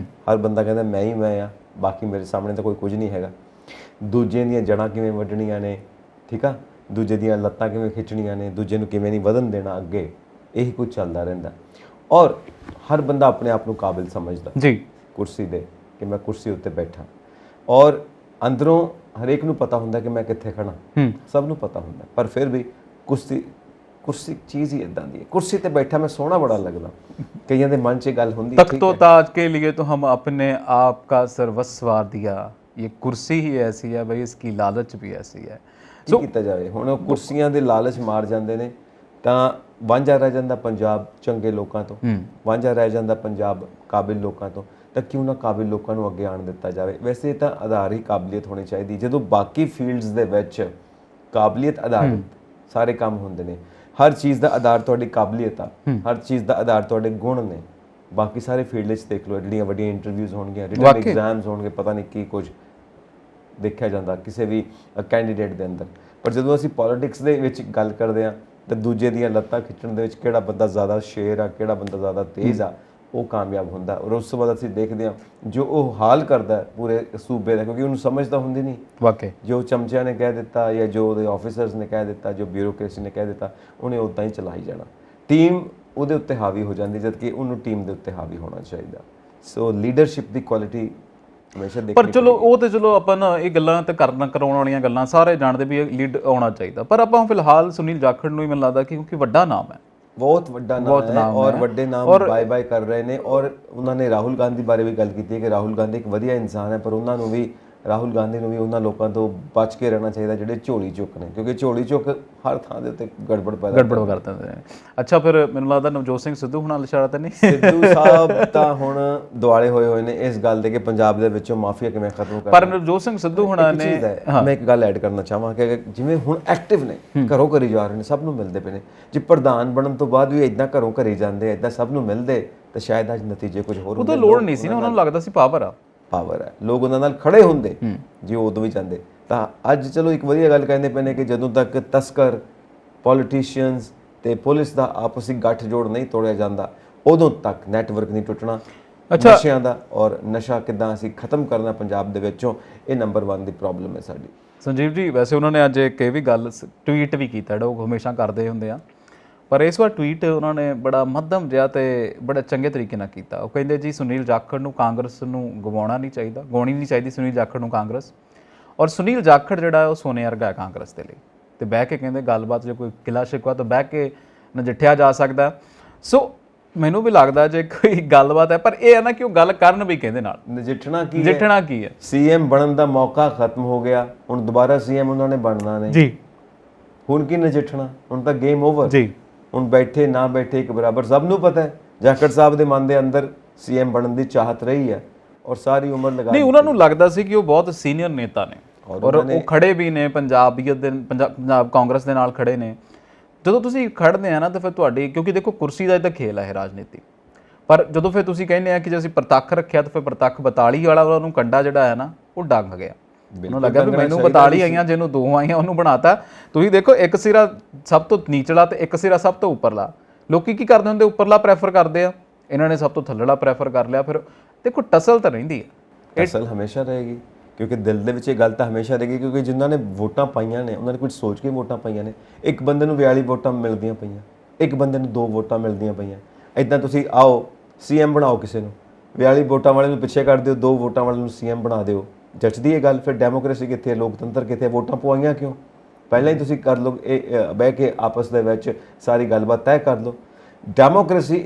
ਹਰ ਬੰਦਾ ਕਹਿੰਦਾ ਮੈਂ ਹੀ ਮੈਂ ਆ, ਬਾਕੀ ਮੇਰੇ ਸਾਹਮਣੇ ਤਾਂ ਕੋਈ ਕੁਝ ਨਹੀਂ ਹੈਗਾ। ਦੂਜੇ ਦੀਆਂ ਜੜ੍ਹਾਂ ਕਿਵੇਂ ਵੱਢਣੀਆਂ ਨੇ, ਠੀਕ ਆ, ਦੂਜੇ ਦੀਆਂ ਲੱਤਾਂ ਕਿਵੇਂ ਖਿੱਚਣੀਆਂ ਨੇ, ਦੂਜੇ ਨੂੰ ਕਿਵੇਂ ਨਹੀਂ ਵਧਣ ਦੇਣਾ ਅੱਗੇ, ਇਹੀ ਕੁਝ ਚੱਲਦਾ ਰਹਿੰਦਾ। ਔਰ ਹਰ ਬੰਦਾ ਆਪਣੇ ਆਪ ਨੂੰ ਕਾਬਿਲ ਸਮਝਦਾ ਜੀ ਕੁਰਸੀ ਦੇ, ਕਿ ਮੈਂ ਕੁਰਸੀ ਉੱਤੇ ਬੈਠਾ। ਔਰ ਅੰਦਰੋਂ ਹਰੇਕ ਨੂੰ ਪਤਾ ਹੁੰਦਾ ਕਿ ਮੈਂ ਕਿੱਥੇ ਖੜਾ, ਸਭ ਨੂੰ ਪਤਾ ਹੁੰਦਾ। ਪਰ ਫਿਰ ਵੀ ਕੁਰਸੀ ਚੀਜ਼ ਹੀ ਇਦਾਂ ਦੀ ਹੈ। ਕੁਰਸੀ ਤੇ ਬੈਠਾ ਮੈਂ ਸੋਹਣਾ ਬੜਾ ਲੱਗਦਾ। ਕਈਆਂ ਦੇ ਮਨ 'ਚ ਗੱਲ ਹੁੰਦੀ ਤਖਤ ਤੋਂ ਤਾਜ ਕੇ लिए तो हम अपने आप का सर्वस्व वार दिया, ये कुर्सी ही ऐसी है भाई, इसकी लालच भी ऐसी है। ਕੀ ਕੀਤਾ ਜਾਵੇ। ਹੁਣ ਉਹ ਕੁਰਸੀਆਂ ਦੇ ਲਾਲਚ ਮਾਰ ਜਾਂਦੇ ਨੇ ਤਾਂ ਵਾਂਝਾ ਰਹਿ ਜਾਂਦਾ ਪੰਜਾਬ ਚੰਗੇ ਲੋਕਾਂ ਤੋਂ, ਵਾਂਝਾ ਰਹਿ ਜਾਂਦਾ ਪੰਜਾਬ ਕਾਬਿਲ ਲੋਕਾਂ ਤੋਂ। ਤਾਂ ਕਿਉਂ ਨਾ ਕਾਬਿਲ ਲੋਕਾਂ ਨੂੰ ਅੱਗੇ ਆਉਣ ਦਿੱਤਾ ਜਾਵੇ। ਵੈਸੇ ਤਾਂ ਆਧਾਰ ਹੀ ਕਾਬਲੀਅਤ ਹੋਣੀ ਚਾਹੀਦੀ। ਜਦੋਂ ਬਾਕੀ ਫੀਲਡਸ ਦੇ ਵਿੱਚ ਕਾਬਲੀਅਤ ਆਧਾਰਿਤ ਸਾਰੇ ਕੰਮ ਹੁੰਦੇ ਨੇ, ਹਰ ਚੀਜ਼ ਦਾ ਆਧਾਰ ਤੁਹਾਡੀ ਕਾਬਲੀਅਤ ਆ, ਹਰ ਚੀਜ਼ ਦਾ ਆਧਾਰ ਤੁਹਾਡੇ ਗੁਣ ਨੇ। ਬਾਕੀ ਸਾਰੇ ਫੀਲਡ 'ਚ ਦੇਖ ਲਓ, ਜਿਹੜੀਆਂ ਵੱਡੀਆਂ ਇੰਟਰਵਿਊਜ਼ ਹੋਣਗੀਆਂ, ਰਿਟਨ ਐਗਜ਼ਾਮਸ ਹੋਣਗੇ, ਪਤਾ ਨਹੀਂ ਕੀ ਕੁਝ ਦੇਖਿਆ ਜਾਂਦਾ ਕਿਸੇ ਵੀ ਕੈਂਡੀਡੇਟ ਦੇ ਅੰਦਰ। ਪਰ ਜਦੋਂ ਅਸੀਂ ਪੋਲੀਟਿਕਸ ਦੇ ਵਿੱਚ ਗੱਲ ਕਰਦੇ ਹਾਂ ਤਾਂ ਦੂਜੇ ਦੀਆਂ ਲੱਤਾਂ ਖਿੱਚਣ ਦੇ ਵਿੱਚ ਕਿਹੜਾ ਬੰਦਾ ਜ਼ਿਆਦਾ ਸ਼ੇਰ ਆ, ਕਿਹੜਾ ਬੰਦਾ ਜ਼ਿਆਦਾ ਤੇਜ਼ ਆ, ਉਹ ਕਾਮਯਾਬ ਹੁੰਦਾ। ਔਰ ਉਸ ਤੋਂ ਬਾਅਦ ਅਸੀਂ ਦੇਖਦੇ ਹਾਂ ਜੋ ਉਹ ਹਾਲ ਕਰਦਾ ਪੂਰੇ ਸੂਬੇ ਦਾ, ਕਿਉਂਕਿ ਉਹਨੂੰ ਸਮਝ ਤਾਂ ਹੁੰਦੀ ਨਹੀਂ। ਵਾਕਈ ਜੋ ਚਮਚਿਆਂ ਨੇ ਕਹਿ ਦਿੱਤਾ ਜਾਂ ਜੋ ਉਹਦੇ ਆਫਿਸਰਸ ਨੇ ਕਹਿ ਦਿੱਤਾ, ਜੋ ਬਿਊਰੋਕ੍ਰੇਸੀ ਨੇ ਕਹਿ ਦਿੱਤਾ, ਉਹਨੇ ਉੱਦਾਂ ਹੀ ਚਲਾਈ ਜਾਣਾ। ਟੀਮ ਉਹਦੇ ਉੱਤੇ ਹਾਵੀ ਹੋ ਜਾਂਦੀ, ਜਦਕਿ ਉਹਨੂੰ ਟੀਮ ਦੇ ਉੱਤੇ ਹਾਵੀ ਹੋਣਾ ਚਾਹੀਦਾ। ਸੋ ਲੀਡਰਸ਼ਿਪ ਦੀ ਕੁਆਲਿਟੀ ਹਮੇਸ਼ਾ ਦੇਖਣੀ। ਪਰ ਚਲੋ ਉਹ ਤੇ ਚਲੋ ਆਪਾਂ ਨਾ ਇਹ ਗੱਲਾਂ ਤੇ ਕਰਾਉਣ ਵਾਲੀਆਂ ਗੱਲਾਂ ਸਾਰੇ ਜਾਣਦੇ ਵੀ ਇਹ ਲੀਡ ਆਉਣਾ ਚਾਹੀਦਾ। ਪਰ ਆਪਾਂ ਫਿਲਹਾਲ ਸੁਨੀਲ ਜਾਖੜ ਨੂੰ ਹੀ ਮੈਨੂੰ ਲੱਗਦਾ ਕਿ ਕਿਉਂਕਿ ਵੱਡਾ ਨਾਮ ਹੈ, ਬਹੁਤ ਵੱਡਾ ਨਾਮ ਹੈ ਔਰ ਵੱਡੇ ਨਾਮ ਬਾਏ ਬਾਏ ਕਰ ਰਹੇ ਨੇ। ਔਰ ਉਹਨਾਂ ਨੇ ਰਾਹੁਲ ਗਾਂਧੀ ਬਾਰੇ ਵੀ ਗੱਲ ਕੀਤੀ ਹੈ ਕਿ ਰਾਹੁਲ ਗਾਂਧੀ ਇੱਕ ਵਧੀਆ ਇਨਸਾਨ ਹੈ, ਪਰ ਉਹਨਾਂ ਨੂੰ ਵੀ ਰਾਹੁਲ ਗਾਂਧੀ ਨੂੰ ਵੀ ਉਹਨਾਂ ਲੋਕਾਂ ਤੋਂ ਬਚ ਕੇ ਰਹਿਣਾ ਚਾਹੀਦਾ ਜਿਹੜੇ ਝੋਲੀ ਚੁੱਕ ਨੇ, ਕਿਉਂਕਿ ਝੋਲੀ ਚੁੱਕ ਹਰ ਥਾਂ ਦੇ ਉੱਤੇ ਗੜਬੜ ਕਰ ਦਿੰਦੇ ਨੇ। ਅੱਛਾ, ਫਿਰ ਮੈਨੂੰ ਲੱਗਦਾ ਨਵਜੋਤ ਸਿੰਘ ਸਿੱਧੂ ਹੁਣਾਂ ਇਸ਼ਾਰਾ ਤਾਂ ਨਹੀਂ? ਸਿੱਧੂ ਸਾਹਿਬ ਤਾਂ ਹੁਣ ਦੁਆਲੇ ਹੋਏ ਨੇ ਇਸ ਗੱਲ ਦੇ ਕਿ ਪੰਜਾਬ ਦੇ ਵਿੱਚੋਂ ਮਾਫੀਆ ਕਿਵੇਂ ਖਤਮ ਕਰਨਾ। ਪਰ ਨਵਜੋਤ ਸਿੰਘ ਸਿੱਧੂ ਹੁਣਾਂ ਨੇ, ਮੈਂ ਇੱਕ ਗੱਲ ਐਡ ਕਰਨਾ ਚਾਹਾਂ ਕਿ ਜਿਵੇਂ ਹੁਣ ਐਕਟਿਵ ਨੇ, ਘਰੋਂ ਘਰੀ ਜਾ ਰਹੇ ਨੇ, ਸਭ ਨੂੰ ਮਿਲਦੇ ਪਏ ਨੇ। ਜੇ ਪ੍ਰਧਾਨ ਬਣਨ ਤੋਂ ਬਾਅਦ ਵੀ ਇਦਾਂ ਘਰੋਂ ਘਰੀ ਜਾਂਦੇ, ਇਦਾਂ ਸਭ ਨੂੰ ਮਿਲਦੇ, ਤਾਂ ਸ਼ਾਇਦ ਅੱਜ ਨਤੀਜੇ ਕੁਝ ਹੋਰ ਹੁੰਦੇ। ਉਦੋਂ ਲੋੜ ਨਹੀਂ ਸੀ ਨਾ, ਉਹਨਾਂ ਨੂੰ ਲੱਗਦਾ ਸੀ ਪਾਵਰ ਆ, ਪਾਵਰ ਹੈ, ਲੋਕ ਉਹਨਾਂ ਨਾਲ ਖੜੇ ਹੁੰਦੇ ਜੇ ਉਦੋਂ ਵੀ ਜਾਂਦੇ। ਤਾਂ ਅੱਜ ਚਲੋ ਇੱਕ ਵਧੀਆ ਗੱਲ ਕਹਿੰਦੇ ਪਏ ਨੇ ਕਿ ਜਦੋਂ ਤੱਕ ਤਸਕਰ, ਪੋਲੀਟੀਸ਼ੀਅਨਸ ਤੇ ਪੁਲਿਸ ਦਾ ਆਪਸੀ ਗੱਠਜੋੜ ਨਹੀਂ ਤੋੜਿਆ ਜਾਂਦਾ, ਉਦੋਂ ਤੱਕ ਨੈਟਵਰਕ ਨਹੀਂ ਟੁੱਟਣਾ ਨਸ਼ਿਆਂ ਦਾ। ਔਰ ਨਸ਼ਾ ਕਿੱਦਾਂ ਅਸੀਂ ਖਤਮ ਕਰਨਾ ਪੰਜਾਬ ਦੇ ਵਿੱਚੋਂ, ਇਹ ਨੰਬਰ 1 ਦੀ ਪ੍ਰੋਬਲਮ ਹੈ ਸਾਡੀ। ਸੰਜੀਵ ਜੀ, ਵੈਸੇ ਉਹਨਾਂ ਨੇ ਅੱਜ ਇੱਕ ਇਹ ਵੀ ਗੱਲ ਟਵੀਟ ਵੀ ਕੀਤਾ ਜਿਹੜਾ ਉਹ ਹਮੇਸ਼ਾ ਕਰਦੇ ਹੁੰਦੇ ਆ, ਪਰ ਇਸ ਵਾਰ ਟਵੀਟ ਉਹਨਾਂ ਨੇ ਬੜਾ ਮੱਧਮ ਜਿਹਾ ਤੇ ਬੜਾ ਚੰਗੇ ਤਰੀਕੇ ਨਾਲ ਕੀਤਾ। ਉਹ ਕਹਿੰਦੇ ਜੀ ਸੁਨੀਲ ਜਾਖੜ ਨੂੰ ਕਾਂਗਰਸ ਨੂੰ ਗਵਾਉਣਾ ਨਹੀਂ ਚਾਹੀਦਾ, ਗਵਾਉਣੀ ਨਹੀਂ ਚਾਹੀਦੀ ਸੁਨੀਲ ਜਾਖੜ ਨੂੰ ਕਾਂਗਰਸ। ਔਰ ਸੁਨੀਲ ਜਾਖੜ ਜਿਹੜਾ ਉਹ ਸੋਨੇ ਵਰਗਾ ਹੈ ਕਾਂਗਰਸ ਦੇ ਲਈ। ਤੇ ਬਹਿ ਕੇ ਕਹਿੰਦੇ ਗੱਲਬਾਤ, ਜੇ ਕੋਈ ਕਿਲਾ ਸ਼ਿਕਵਾ ਤਾਂ ਬਹਿ ਕੇ ਨਜਿੱਠਿਆ ਜਾ ਸਕਦਾ। ਸੋ ਮੈਨੂੰ ਵੀ ਲੱਗਦਾ ਜੇ ਕੋਈ ਗੱਲਬਾਤ ਹੈ, ਪਰ ਇਹ ਹੈ ਨਾ ਕਿ ਉਹ ਗੱਲ ਕਰਨ ਵੀ ਕਹਿੰਦੇ ਨਾਲ। ਨਜਿੱਠਣਾ ਕੀ ਹੈ? ਸੀਐਮ ਬਣਨ ਦਾ ਮੌਕਾ ਖਤਮ ਹੋ ਗਿਆ, ਹੁਣ ਦੁਬਾਰਾ ਸੀਐਮ ਉਹਨਾਂ ਨੇ ਬਣਨਾ ਨਹੀਂ ਜੀ। ਹੁਣ ਕੀ ਨਜਿੱਠਣਾ, ਹੁਣ ਤਾਂ ਗੇਮ ਓਵਰ ਜੀ। ਹੁਣ ਬੈਠੇ ਨਾ ਬੈਠੇ ਇੱਕ ਬਰਾਬਰ, ਸਭ ਨੂੰ ਪਤਾ ਹੈ ਜਾਖੜ ਸਾਹਿਬ ਦੇ ਮਨ ਦੇ ਅੰਦਰ ਸੀਐਮ ਬਣਨ ਦੀ ਚਾਹਤ ਰਹੀ ਹੈ ਔਰ ਸਾਰੀ ਉਮਰ ਲਗਾ ਨਹੀਂ। ਉਹਨਾਂ ਨੂੰ ਲੱਗਦਾ ਸੀ ਕਿ ਉਹ ਬਹੁਤ ਸੀਨੀਅਰ ਨੇਤਾ ਨੇ ਔਰ ਉਹ ਖੜੇ ਵੀ ਨੇ ਪੰਜਾਬੀਅਤ ਦੇ, ਪੰਜਾਬ ਕਾਂਗਰਸ ਦੇ ਨਾਲ ਖੜੇ ਨੇ। ਜਦੋਂ ਤੁਸੀਂ ਖੜਦੇ ਆ ਨਾ ਤਾਂ ਫਿਰ ਤੁਹਾਡੀ, ਕਿਉਂਕਿ ਦੇਖੋ ਕੁਰਸੀ ਦਾ ਇਹ ਤਾਂ ਖੇਲ ਹੈ ਇਹ ਰਾਜਨੀਤੀ। ਪਰ ਜਦੋਂ ਫਿਰ ਤੁਸੀਂ ਕਹਿੰਦੇ ਆ ਕਿ ਜੇ ਅਸੀਂ ਪ੍ਰਤੱਖ ਰੱਖਿਆ ਤਾਂ ਫਿਰ ਪ੍ਰਤੱਖ 42 ਵਾਲਾ ਉਹਨਾਂ ਨੂੰ ਕੰਡਾ ਜਿਹੜਾ ਹੈ ਨਾ ਉਹ ਡੰਗ ਗਿਆ। ਉਹਨੂੰ ਲੱਗਾ ਵੀ ਮੈਨੂੰ 42 ਆਈਆਂ, ਜਿਹਨੂੰ 2 ਆਈਆਂ ਉਹਨੂੰ ਬਣਾਤਾ। ਤੁਸੀਂ ਦੇਖੋ ਇੱਕ ਸਿਰਾ ਸਭ ਤੋਂ ਨੀਚਲਾ ਤੇ ਇੱਕ ਸਿਰਾ ਸਭ ਤੋਂ ਉੱਪਰਲਾ। ਲੋਕੀ ਕੀ ਕਰਦੇ ਹੁੰਦੇ, ਉੱਪਰਲਾ ਪ੍ਰੈਫਰ ਕਰਦੇ ਆ, ਇਹਨਾਂ ਨੇ ਸਭ ਤੋਂ ਥੱਲੜਾ ਪ੍ਰੈਫਰ ਕਰ ਲਿਆ। ਫਿਰ ਦੇਖੋ ਟਸਲ ਤਾਂ ਰਹਿੰਦੀ ਹੈ, ਟਸਲ ਹਮੇਸ਼ਾ ਰਹੇਗੀ ਕਿਉਂਕਿ ਦਿਲ ਦੇ ਵਿੱਚ ਇਹ ਗੱਲ ਤਾਂ ਹਮੇਸ਼ਾ ਰਹੇਗੀ, ਕਿਉਂਕਿ ਜਿਨ੍ਹਾਂ ਨੇ ਵੋਟਾਂ ਪਾਈਆਂ ਨੇ ਉਹਨਾਂ ਨੇ ਕੁਝ ਸੋਚ ਕੇ ਵੋਟਾਂ ਪਾਈਆਂ ਨੇ। ਇੱਕ ਬੰਦੇ ਨੂੰ 42 ਵੋਟਾਂ ਮਿਲਦੀਆਂ ਪਈਆਂ, ਇੱਕ ਬੰਦੇ ਨੂੰ 2 ਵੋਟਾਂ ਮਿਲਦੀਆਂ ਪਈਆਂ। ਇਦਾਂ ਤੁਸੀਂ ਆਓ ਸੀਐਮ ਬਣਾਓ ਕਿਸੇ ਨੂੰ, 42 ਵੋਟਾਂ ਵਾਲੇ ਨੂੰ ਪਿੱਛੇ ਕਰ ਦਿਓ, 2 ਵੋਟਾਂ ਵਾਲੇ ਨੂੰ ਸੀਐਮ ਬਣਾ ਦਿਓ। ਜੱਚਦੀ ਇਹ ਗੱਲ? ਫਿਰ ਡੈਮੋਕ੍ਰੇਸੀ ਕਿੱਥੇ ਹੈ, ਲੋਕਤੰਤਰ ਕਿੱਥੇ ਹੈ? ਵੋਟਾਂ ਪਵਾਈਆਂ ਕਿਉਂ? ਪਹਿਲਾਂ ਹੀ ਤੁਸੀਂ ਕਰ ਲਓ, ਇਹ ਬਹਿ ਕੇ ਆਪਸ ਦੇ ਵਿੱਚ ਸਾਰੀ ਗੱਲਬਾਤ ਤੈਅ ਕਰ ਲਓ। ਡੈਮੋਕ੍ਰੇਸੀ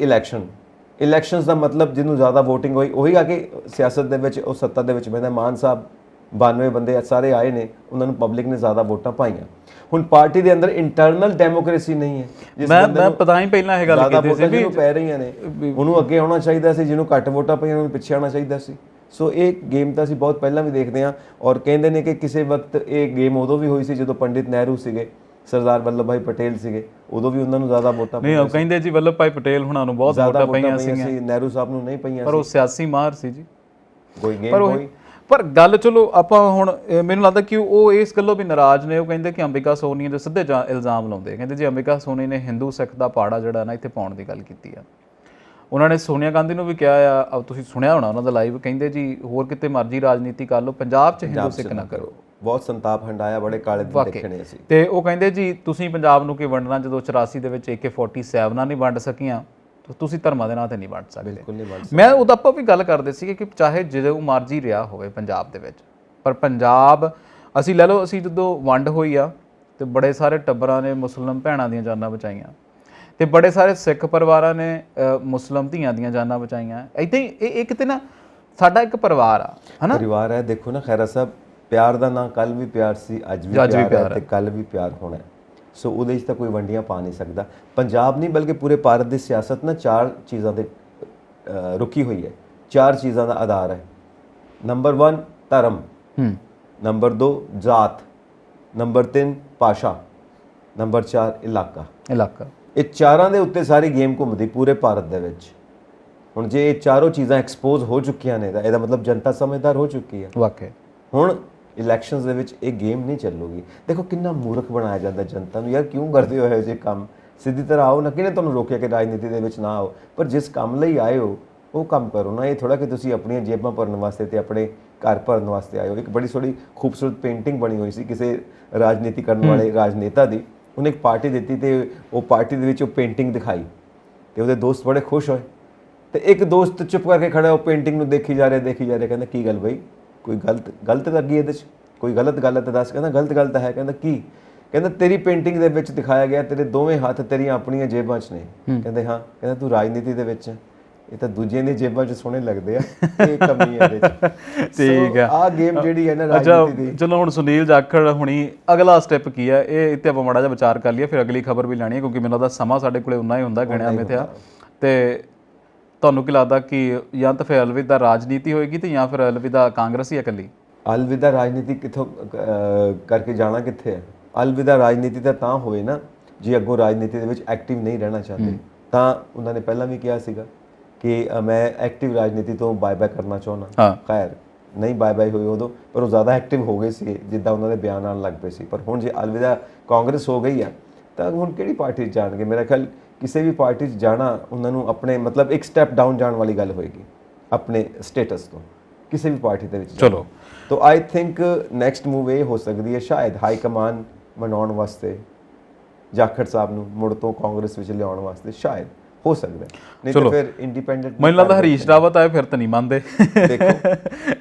ਇਲੈਕਸ਼ਨਸ ਦਾ ਮਤਲਬ ਜਿਹਨੂੰ ਜ਼ਿਆਦਾ ਵੋਟਿੰਗ ਹੋਈ ਉਹੀ ਆ ਕੇ ਸਿਆਸਤ ਦੇ ਵਿੱਚ ਉਹ ਸੱਤਾ ਦੇ ਵਿੱਚ ਬਹਿੰਦਾ। ਮਾਨ ਸਾਹਿਬ 92 ਬੰਦੇ ਸਾਰੇ ਆਏ ਨੇ, ਉਹਨਾਂ ਨੂੰ ਪਬਲਿਕ ਨੇ ਜ਼ਿਆਦਾ ਵੋਟਾਂ ਪਾਈਆਂ। ਹੁਣ ਪਾਰਟੀ ਦੇ ਅੰਦਰ ਇੰਟਰਨਲ ਡੈਮੋਕ੍ਰੇਸੀ ਨਹੀਂ ਹੈ। ਮੈਂ ਪਤਾ ਹੀ ਪਹਿਲਾਂ ਇਹ ਗੱਲ ਕੀਤੀ ਸੀ ਵੀ ਪੈ ਰਹੀਆਂ ਨੇ, ਉਹਨੂੰ ਅੱਗੇ ਆਉਣਾ ਚਾਹੀਦਾ ਸੀ, ਜਿਹਨੂੰ ਘੱਟ ਵੋਟਾਂ ਪਈਆਂ ਉਹਨੂੰ ਪਿੱਛੇ ਆਉਣਾ ਚਾਹੀਦਾ ਸੀ। ਸੋ ਇਹ ਗੇਮ ਤਾਂ ਅਸੀਂ ਬਹੁਤ ਪਹਿਲਾਂ ਵੀ ਦੇਖਦੇ ਹਾਂ, ਔਰ ਕਹਿੰਦੇ ਨੇ ਕਿ ਕਿਸੇ ਵਕਤ ਇਹ ਗੇਮ ਉਦੋਂ ਵੀ ਹੋਈ ਸੀ ਜਦੋਂ ਪੰਡਿਤ ਨਹਿਰੂ ਸੀਗੇ, ਸਰਦਾਰ ਵੱਲਭ ਭਾਈ ਪਟੇਲ ਸੀਗੇ, ਉਦੋਂ ਵੀ ਉਹਨਾਂ ਨੂੰ ਜ਼ਿਆਦਾ ਵੋਟਾਂ ਨਹੀਂ। ਉਹ ਕਹਿੰਦੇ ਜੀ ਵੱਲਭ ਭਾਈ ਪਟੇਲ ਹੁਣਾਂ ਨੂੰ ਬਹੁਤ ਵੋਟਾਂ ਪਈਆਂ ਸੀ, ਨਹਿਰੂ ਸਾਹਿਬ ਨੂੰ ਨਹੀਂ ਪਈਆਂ, ਪਰ ਉਹ ਸਿਆਸੀ ਮਾਹਰ ਸੀ ਜੀ। ਕੋਈ ਗੇਮ ਹੋਈ। ਪਰ ਗੱਲ ਚਲੋ ਆਪਾਂ ਹੁਣ ਮੈਨੂੰ ਲੱਗਦਾ ਕਿ ਉਹ ਇਸ ਗੱਲੋਂ ਵੀ ਨਾਰਾਜ਼ ਨੇ। ਉਹ ਕਹਿੰਦੇ ਕਿ ਅੰਬਿਕਾ ਸੋਨੀ ਦੇ ਸਿੱਧੇ ਇਲਜ਼ਾਮ ਲਾਉਂਦੇ, ਕਹਿੰਦੇ ਜੀ ਅੰਬਿਕਾ ਸੋਨੀ ਨੇ ਹਿੰਦੂ ਸਿੱਖ ਦਾ ਪਾੜਾ ਜਿਹੜਾ ਨਾ ਇੱਥੇ ਪਾਉਣ ਦੀ ਗੱਲ ਕੀਤੀ ਆ। ਉਹਨਾਂ ਨੇ ਸੋਨੀਆ ਗਾਂਧੀ ਨੂੰ ਵੀ ਕਿਹਾ ਆ, ਤੁਸੀਂ ਸੁਣਿਆ ਹੋਣਾ ਉਹਨਾਂ ਦਾ ਲਾਈਵ, ਕਹਿੰਦੇ ਜੀ ਹੋਰ ਕਿਤੇ ਮਰਜ਼ੀ ਰਾਜਨੀਤੀ ਕਰ ਲਓ, ਪੰਜਾਬ 'ਚ ਹਿੰਦੂ ਸਿੱਖ ਨਾ ਕਰੋ। ਬਹੁਤ ਸੰਤਾਪ ਹੰਡਾਇਆ, ਬੜੇ ਕਾਲੇ ਦਿਨ ਦੇਖਣੇ ਸੀ। ਤੇ ਉਹ ਕਹਿੰਦੇ ਜੀ ਤੁਸੀਂ ਪੰਜਾਬ ਨੂੰ ਕੀ ਵੰਡਣਾ, ਜਦੋਂ 84 ਦੇ ਵਿੱਚ AK-47 ਨਹੀਂ ਵੰਡ ਸਕੀਆਂ, ਤੁਸੀਂ ਧਰਮਾਂ ਦੇ ਨਾਂ ਤੇ ਨਹੀਂ ਵੰਡ ਸਕਦੇ। ਬਿਲਕੁਲ ਨਹੀਂ ਵੰਡ ਸਕਦੇ। ਮੈਂ ਉਦੋਂ ਆਪਾਂ ਵੀ ਗੱਲ ਕਰਦੇ ਸੀਗੇ ਕਿ ਚਾਹੇ ਜਦੋਂ ਮਰਜ਼ੀ ਰਿਹਾ ਹੋਵੇ ਪੰਜਾਬ ਦੇ ਵਿੱਚ, ਪਰ ਪੰਜਾਬ ਅਸੀਂ ਲੈ ਲਓ, ਅਸੀਂ ਜਦੋਂ ਵੰਡ ਹੋਈ ਆ ਤੇ ਬੜੇ ਸਾਰੇ ਟੱਬਰਾਂ ਨੇ ਮੁਸਲਿਮ ਭੈਣਾਂ ਦੀਆਂ ਜਾਨਾਂ ਬਚਾਈਆਂ, ਤੇ ਬੜੇ ਸਾਰੇ ਸਿੱਖ ਪਰਿਵਾਰਾਂ ਨੇ ਮੁਸਲਿਮ ਧੀਆਂ ਦੀਆਂ ਜਾਨਾਂ ਬਚਾਈਆਂ। ਇੱਦਾਂ ਹੀ ਇਹ ਕਿਤੇ ਨਾ ਸਾਡਾ ਇੱਕ ਪਰਿਵਾਰ ਆ, ਹਨਾ, ਪਰਿਵਾਰ ਹੈ। ਦੇਖੋ ਨਾ ਖੈਰਾ ਸਾਹਿਬ, ਪਿਆਰ ਦਾ ਨਾਂ ਕੱਲ ਵੀ ਪਿਆਰ ਸੀ, ਅੱਜ ਵੀ ਪਿਆਰ ਹੈ ਤੇ ਕੱਲ ਵੀ ਪਿਆਰ ਹੋਣਾ। ਸੋ ਉਹਦੇ 'ਚ ਤਾਂ ਕੋਈ ਵੰਡੀਆਂ ਪਾ ਨਹੀਂ ਸਕਦਾ। ਪੰਜਾਬ ਨਹੀਂ ਬਲਕਿ ਪੂਰੇ ਭਾਰਤ ਦੀ ਸਿਆਸਤ ਨਾ 4 ਚੀਜ਼ਾਂ ਤੇ ਰੁਕੀ ਹੋਈ ਹੈ। 4 ਚੀਜ਼ਾਂ ਦਾ ਆਧਾਰ ਹੈ। ਨੰਬਰ 1 ਧਰਮ, ਨੰਬਰ 2 ਜਾਤ, ਨੰਬਰ 3 ਭਾਸ਼ਾ, ਨੰਬਰ 4 ਇਲਾਕਾ। ਇਹ 4ਾਂ ਦੇ ਉੱਤੇ ਸਾਰੀ ਗੇਮ ਘੁੰਮਦੀ ਪੂਰੇ ਭਾਰਤ ਦੇ ਵਿੱਚ। ਹੁਣ ਜੇ ਇਹ 4ੋਂ ਚੀਜ਼ਾਂ ਐਕਸਪੋਜ਼ ਹੋ ਚੁੱਕੀਆਂ ਨੇ ਤਾਂ ਇਹਦਾ ਮਤਲਬ ਜਨਤਾ ਸਮਝਦਾਰ ਹੋ ਚੁੱਕੀ ਹੈ। ਵਾਕਈ ਹੁਣ ਇਲੈਕਸ਼ਨਸ ਦੇ ਵਿੱਚ ਇਹ ਗੇਮ ਨਹੀਂ ਚੱਲੂਗੀ। ਦੇਖੋ ਕਿੰਨਾ ਮੂਰਖ ਬਣਾਇਆ ਜਾਂਦਾ ਜਨਤਾ ਨੂੰ, ਯਾਰ ਕਿਉਂ ਕਰਦੇ ਹੋ ਇਹੋ ਜਿਹੇ ਕੰਮ? ਸਿੱਧੀ ਤਰ੍ਹਾਂ ਆਓ ਨਾ, ਕਿਹਨੇ ਤੁਹਾਨੂੰ ਰੋਕਿਆ ਕਿ ਰਾਜਨੀਤੀ ਦੇ ਵਿੱਚ ਨਾ ਆਓ? ਪਰ ਜਿਸ ਕੰਮ ਲਈ ਆਏ ਹੋ ਉਹ ਕੰਮ ਕਰੋ ਨਾ। ਇਹ ਥੋੜਾ ਕਿ ਤੁਸੀਂ ਆਪਣੀਆਂ ਜੇਬਾਂ ਭਰਨ ਵਾਸਤੇ ਤੇ ਆਪਣੇ ਘਰ ਭਰਨ ਵਾਸਤੇ ਆਏ ਹੋ। ਇੱਕ ਬੜੀ ਸੋਹਣੀ ਖੂਬਸੂਰਤ ਪੇਂਟਿੰਗ ਬਣੀ ਹੋਈ ਸੀ ਕਿਸੇ ਰਾਜਨੀਤੀ ਕਰਨ ਵਾਲੇ ਰਾਜਨੇਤਾ ਦੀ। ਉਹਨੇ ਇੱਕ ਪਾਰਟੀ ਦਿੱਤੀ ਤੇ ਉਹ ਪਾਰਟੀ ਦੇ ਵਿੱਚ ਉਹ ਪੇਂਟਿੰਗ ਦਿਖਾਈ ਤੇ ਉਹਦੇ ਦੋਸਤ ਬੜੇ ਖੁਸ਼ ਹੋਏ, ਤੇ ਇੱਕ ਦੋਸਤ ਚੁੱਪ ਕਰਕੇ ਖੜਾ ਉਹ ਪੇਂਟਿੰਗ ਨੂੰ ਦੇਖੀ ਜਾ ਰਿਹਾ। ਕਹਿੰਦਾ ਕੀ ਗੱਲ ਬਈ, ਕੋਈ ਗਲਤ ਲੱਗੀ ਇਹਦੇ 'ਚ? ਕੋਈ ਗਲਤ ਗੱਲ ਤਾਂ ਦੱਸ। ਕਹਿੰਦਾ ਗਲਤ ਤਾਂ ਹੈ। ਕਹਿੰਦਾ ਕੀ? ਕਹਿੰਦਾ ਤੇਰੀ ਪੇਂਟਿੰਗ ਦੇ ਵਿੱਚ ਦਿਖਾਇਆ ਗਿਆ ਤੇਰੇ ਦੋਵੇਂ ਹੱਥ ਤੇਰੀਆਂ ਆਪਣੀਆਂ ਜੇਬਾਂ 'ਚ ਨੇ। ਕਹਿੰਦੇ ਹਾਂ। ਕਹਿੰਦਾ ਤੂੰ ਰਾਜਨੀਤੀ ਦੇ ਵਿੱਚ, ਇਹ ਤਾਂ ਦੂਜਿਆਂ ਦੀਆਂ ਜੇਬਾਂ 'ਚ ਸੋਹਣੇ ਲੱਗਦੇ ਆ, ਇਹ ਕਮੀ ਹੈ ਇਹਦੇ 'ਚ। ਠੀਕ ਆ, ਆਹ ਗੇਮ ਜਿਹੜੀ ਹੈ ਨਾ ਰਾਜਨੀਤੀ ਦੀ। ਚਲੋ ਹੁਣ ਸੁਨੀਲ ਜਾਖੜ ਹੁਣੀ ਅਗਲਾ ਸਟੈਪ ਕੀ ਆ, ਇਹ ਇੱਥੇ ਆਪਾਂ ਮਾੜਾ ਜਿਹਾ ਵਿਚਾਰ ਕਰ ਲਈਏ, ਫਿਰ ਅਗਲੀ ਖਬਰ ਵੀ ਲੈਣੀ ਹੈ, ਕਿਉਂਕਿ ਮੈਨੂੰ ਲੱਗਦਾ ਸਮਾਂ ਸਾਡੇ ਕੋਲੇ ਉਨਾ ਹੀ ਹੁੰਦਾ ਗਿਣਿਆ ਮਿਥਿਆ। ਤੇ ਤੁਹਾਨੂੰ ਕੀ ਲੱਗਦਾ ਕਿ ਜਾਂ ਤਾਂ ਫਿਰ ਅਲਵਿਦਾ ਰਾਜਨੀਤੀ ਹੋਏਗੀ ਤੇ ਜਾਂ ਫਿਰ ਅਲਵਿਦਾ ਕਾਂਗਰਸ ਹੀ ਇਕੱਲੀ? ਅਲਵਿਦਾ ਰਾਜਨੀਤੀ ਕਿੱਥੋਂ ਕਰਕੇ ਜਾਣਾ ਕਿੱਥੇ ਹੈ? ਅਲਵਿਦਾ ਰਾਜਨੀਤੀ ਤਾਂ ਹੋਵੇ ਨਾ ਜੇ ਅੱਗੋਂ ਰਾਜਨੀਤੀ ਦੇ ਵਿੱਚ ਐਕਟਿਵ ਨਹੀਂ ਰਹਿਣਾ ਚਾਹੁੰਦੇ। ਤਾਂ ਉਹਨਾਂ ਨੇ ਪਹਿਲਾਂ ਵੀ ਕਿਹਾ ਸੀਗਾ ਕਿ ਮੈਂ ਐਕਟਿਵ ਰਾਜਨੀਤੀ ਤੋਂ ਬਾਏ ਕਰਨਾ ਚਾਹੁੰਦਾ। ਖੈਰ ਨਹੀਂ ਬਾਏ ਹੋਈ ਉਦੋਂ, ਪਰ ਉਹ ਜ਼ਿਆਦਾ ਐਕਟਿਵ ਹੋ ਗਏ ਸੀ ਜਿੱਦਾਂ ਉਹਨਾਂ ਦੇ ਬਿਆਨ ਆਉਣ ਲੱਗ ਪਏ ਸੀ। ਪਰ ਹੁਣ ਜੇ ਅਲਵਿਦਾ ਕਾਂਗਰਸ ਹੋ ਗਈ ਆ ਤਾਂ ਹੁਣ ਕਿਹੜੀ ਪਾਰਟੀ 'ਚ ਜਾਣਗੇ? ਮੇਰਾ ਖਿਆਲ ਕਿਸੇ ਵੀ ਪਾਰਟੀ 'ਚ ਜਾਣਾ ਉਹਨਾਂ ਨੂੰ ਆਪਣੇ ਮਤਲਬ ਇੱਕ ਸਟੈਪ ਡਾਊਨ ਜਾਣ ਵਾਲੀ ਗੱਲ ਹੋਏਗੀ ਆਪਣੇ ਸਟੇਟਸ ਤੋਂ, ਕਿਸੇ ਵੀ ਪਾਰਟੀ ਦੇ ਵਿੱਚ। ਚਲੋ ਤਾਂ ਆਈ ਥਿੰਕ ਨੈਕਸਟ ਮੂਵ ਇਹ ਹੋ ਸਕਦੀ ਹੈ ਸ਼ਾਇਦ ਹਾਈ ਕਮਾਨ ਮਨਾਉਣ ਵਾਸਤੇ ਜਾਖੜ ਸਾਹਿਬ ਨੂੰ ਮੁੜ ਤੋਂ ਕਾਂਗਰਸ ਵਿੱਚ ਲਿਆਉਣ ਵਾਸਤੇ, ਸ਼ਾਇਦ ਹੋ ਸਕਦਾ। ਨਹੀਂ ਤਾਂ ਫਿਰ ਇੰਡੀਪੈਂਡੈਂਟ ਮੈਨੂੰ ਲੱਗਦਾ ਹਰੀਸ਼ ਰਾਵਤ ਆਏ ਫਿਰ ਤਾਂ ਨਹੀਂ ਮੰਨਦੇ। ਦੇਖੋ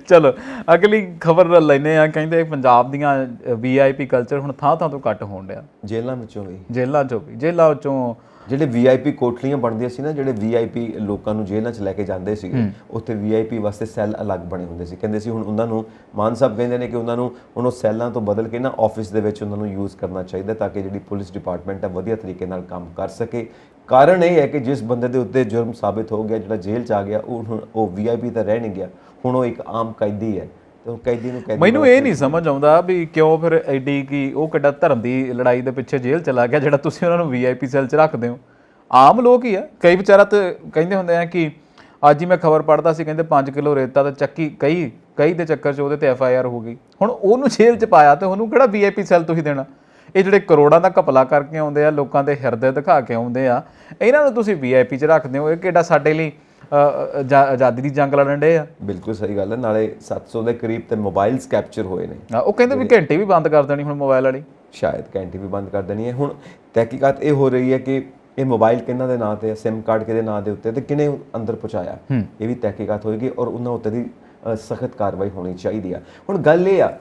ਚਲੋ ਅਗਲੀ ਖਬਰ ਲੈਨੇ ਆ। ਕਹਿੰਦੇ ਪੰਜਾਬ ਦੀਆਂ VIP ਕਲਚਰ ਹੁਣ ਥਾਂ ਤੋਂ ਘੱਟ ਹੋਣ ਡਿਆ। ਜੇਲ੍ਹਾਂ ਵਿੱਚੋਂ ਵੀ, ਜੇਲ੍ਹਾਂ ਵਿੱਚੋਂ ਜਿਹੜੇ VIP ਕੋਠਲੀਆਂ ਬਣਦੀਆਂ ਸੀ ਨਾ, ਜਿਹੜੇ VIP ਲੋਕਾਂ ਨੂੰ ਜੇਲ੍ਹਾਂ 'ਚ ਲੈ ਕੇ ਜਾਂਦੇ ਸੀਗੇ, ਉੱਥੇ VIP ਵਾਸਤੇ ਸੈੱਲ ਅਲੱਗ ਬਣੇ ਹੁੰਦੇ ਸੀ। ਕਹਿੰਦੇ ਸੀ ਹੁਣ ਉਹਨਾਂ ਨੂੰ, ਮਾਨ ਸਾਹਿਬ ਕਹਿੰਦੇ ਨੇ ਕਿ ਉਹਨਾਂ ਨੂੰ ਹੁਣ ਉਹ ਸੈੱਲਾਂ ਤੋਂ ਬਦਲ ਕੇ ਨਾ ਆਫਿਸ ਦੇ ਵਿੱਚ ਉਹਨਾਂ ਨੂੰ ਯੂਜ਼ ਕਰਨਾ ਚਾਹੀਦਾ ਤਾਂ ਕਿ ਜਿਹੜੀ ਪੁਲਿਸ ਡਿਪਾਰਟਮੈਂਟ ਹੈ ਵਧੀਆ ਤਰੀਕੇ ਨਾਲ ਕੰਮ ਕਰ ਸਕੇ। ਕਾਰਨ ਇਹ ਹੈ ਕਿ ਜਿਸ ਬੰਦੇ ਦੇ ਉੱਤੇ ਜੁਰਮ ਸਾਬਿਤ ਹੋ ਗਿਆ, ਜਿਹੜਾ ਜੇਲ੍ਹ 'ਚ ਆ ਗਿਆ, ਉਹ VIP ਤਾਂ ਰਹਿ ਨਹੀਂ ਗਿਆ, ਹੁਣ ਉਹ ਇੱਕ ਆਮ ਕੈਦੀ ਹੈ। ਮੈਨੂੰ ਇਹ ਨਹੀਂ ਸਮਝ ਆਉਂਦਾ ਵੀ ਕਿਉਂ ਫਿਰ ਐਡੀ ਕਿ ਉਹ ਕਿੱਡਾ ਧਰਮ ਦੀ ਲੜਾਈ ਦੇ ਪਿੱਛੇ ਜੇਲ੍ਹ ਚਲਾ ਗਿਆ ਜਿਹੜਾ ਤੁਸੀਂ ਉਹਨਾਂ ਨੂੰ VIP ਸੈੱਲ 'ਚ ਰੱਖਦੇ ਹੋ। ਆਮ ਲੋਕ ਹੀ ਆ। ਕਈ ਵਿਚਾਰਾ ਤਾਂ ਕਹਿੰਦੇ ਹੁੰਦੇ ਆ ਕਿ ਅੱਜ ਹੀ ਮੈਂ ਖਬਰ ਪੜ੍ਹਦਾ ਸੀ, ਕਹਿੰਦੇ 5 ਕਿਲੋ ਰੇਤਾ ਤਾਂ ਚੱਕੀ ਕਈ ਦੇ ਚੱਕਰ 'ਚ ਉਹਦੇ ਤੇ FIR ਹੋ ਗਈ। ਹੁਣ ਉਹਨੂੰ ਜੇਲ੍ਹ 'ਚ ਪਾਇਆ ਤੇ ਉਹਨੂੰ ਕਿਹੜਾ VIP ਸੈੱਲ ਤੁਸੀਂ ਦੇਣਾ? ਇਹ ਜਿਹੜੇ ਕਰੋੜਾਂ ਦਾ ਘਪਲਾ ਕਰਕੇ ਆਉਂਦੇ ਆ, ਲੋਕਾਂ ਦੇ ਹਿਰਦੇ ਦਿਖਾ ਕੇ ਆਉਂਦੇ ਆ, ਇਹਨਾਂ ਨੂੰ ਤੁਸੀਂ VIP 'ਚ ਰੱਖਦੇ ਹੋ। ਇਹ ਕਿਹੜਾ ਸਾਡੇ ਲਈ ਆਜ਼ਾਦੀ ਦੀ ਜੰਗ ਲੜਨ ਡੇ ਆ। ਬਿਲਕੁਲ ਸਹੀ ਗੱਲ ਹੈ। ਨਾਲੇ 700 ਦੇ ਕਰੀਬ ਤੇ ਮੋਬਾਈਲਸ ਕੈਪਚਰ ਹੋਏ ਨੇ। ਉਹ ਕਹਿੰਦੇ ਵੀ ਘੰਟੇ ਵੀ ਬੰਦ ਕਰ ਦੇਣੀ ਹੁਣ ਮੋਬਾਈਲ ਵਾਲੀ, ਸ਼ਾਇਦ ਘੰਟੇ ਵੀ ਬੰਦ ਕਰ ਦੇਣੀ ਹੈ। ਹੁਣ ਤਹਿਕੀਕਾਤ ਇਹ ਹੋ ਰਹੀ ਹੈ ਕਿ ਇਹ ਮੋਬਾਈਲ ਕਿਹਨਾਂ ਦੇ ਨਾਂ ਤੇ ਹੈ, ਸਿਮ ਕਾਰਡ ਕਿਹਦੇ ਨਾਂ ਦੇ ਉੱਤੇ ਤੇ ਕਿਹਨੇ ਅੰਦਰ ਪਹੁੰਚਾਇਆ, ਇਹ ਵੀ ਤਹਿਕੀਕਾਤ ਹੋਏਗੀ ਔਰ ਉਹਨਾਂ ਉੱਤੇ ਦੀ ਸਖਤ ਕਾਰਵਾਈ ਹੋਣੀ ਚਾਹੀਦੀ ਆ। ਹੁਣ ਗੱਲ ਇਹ ਆ,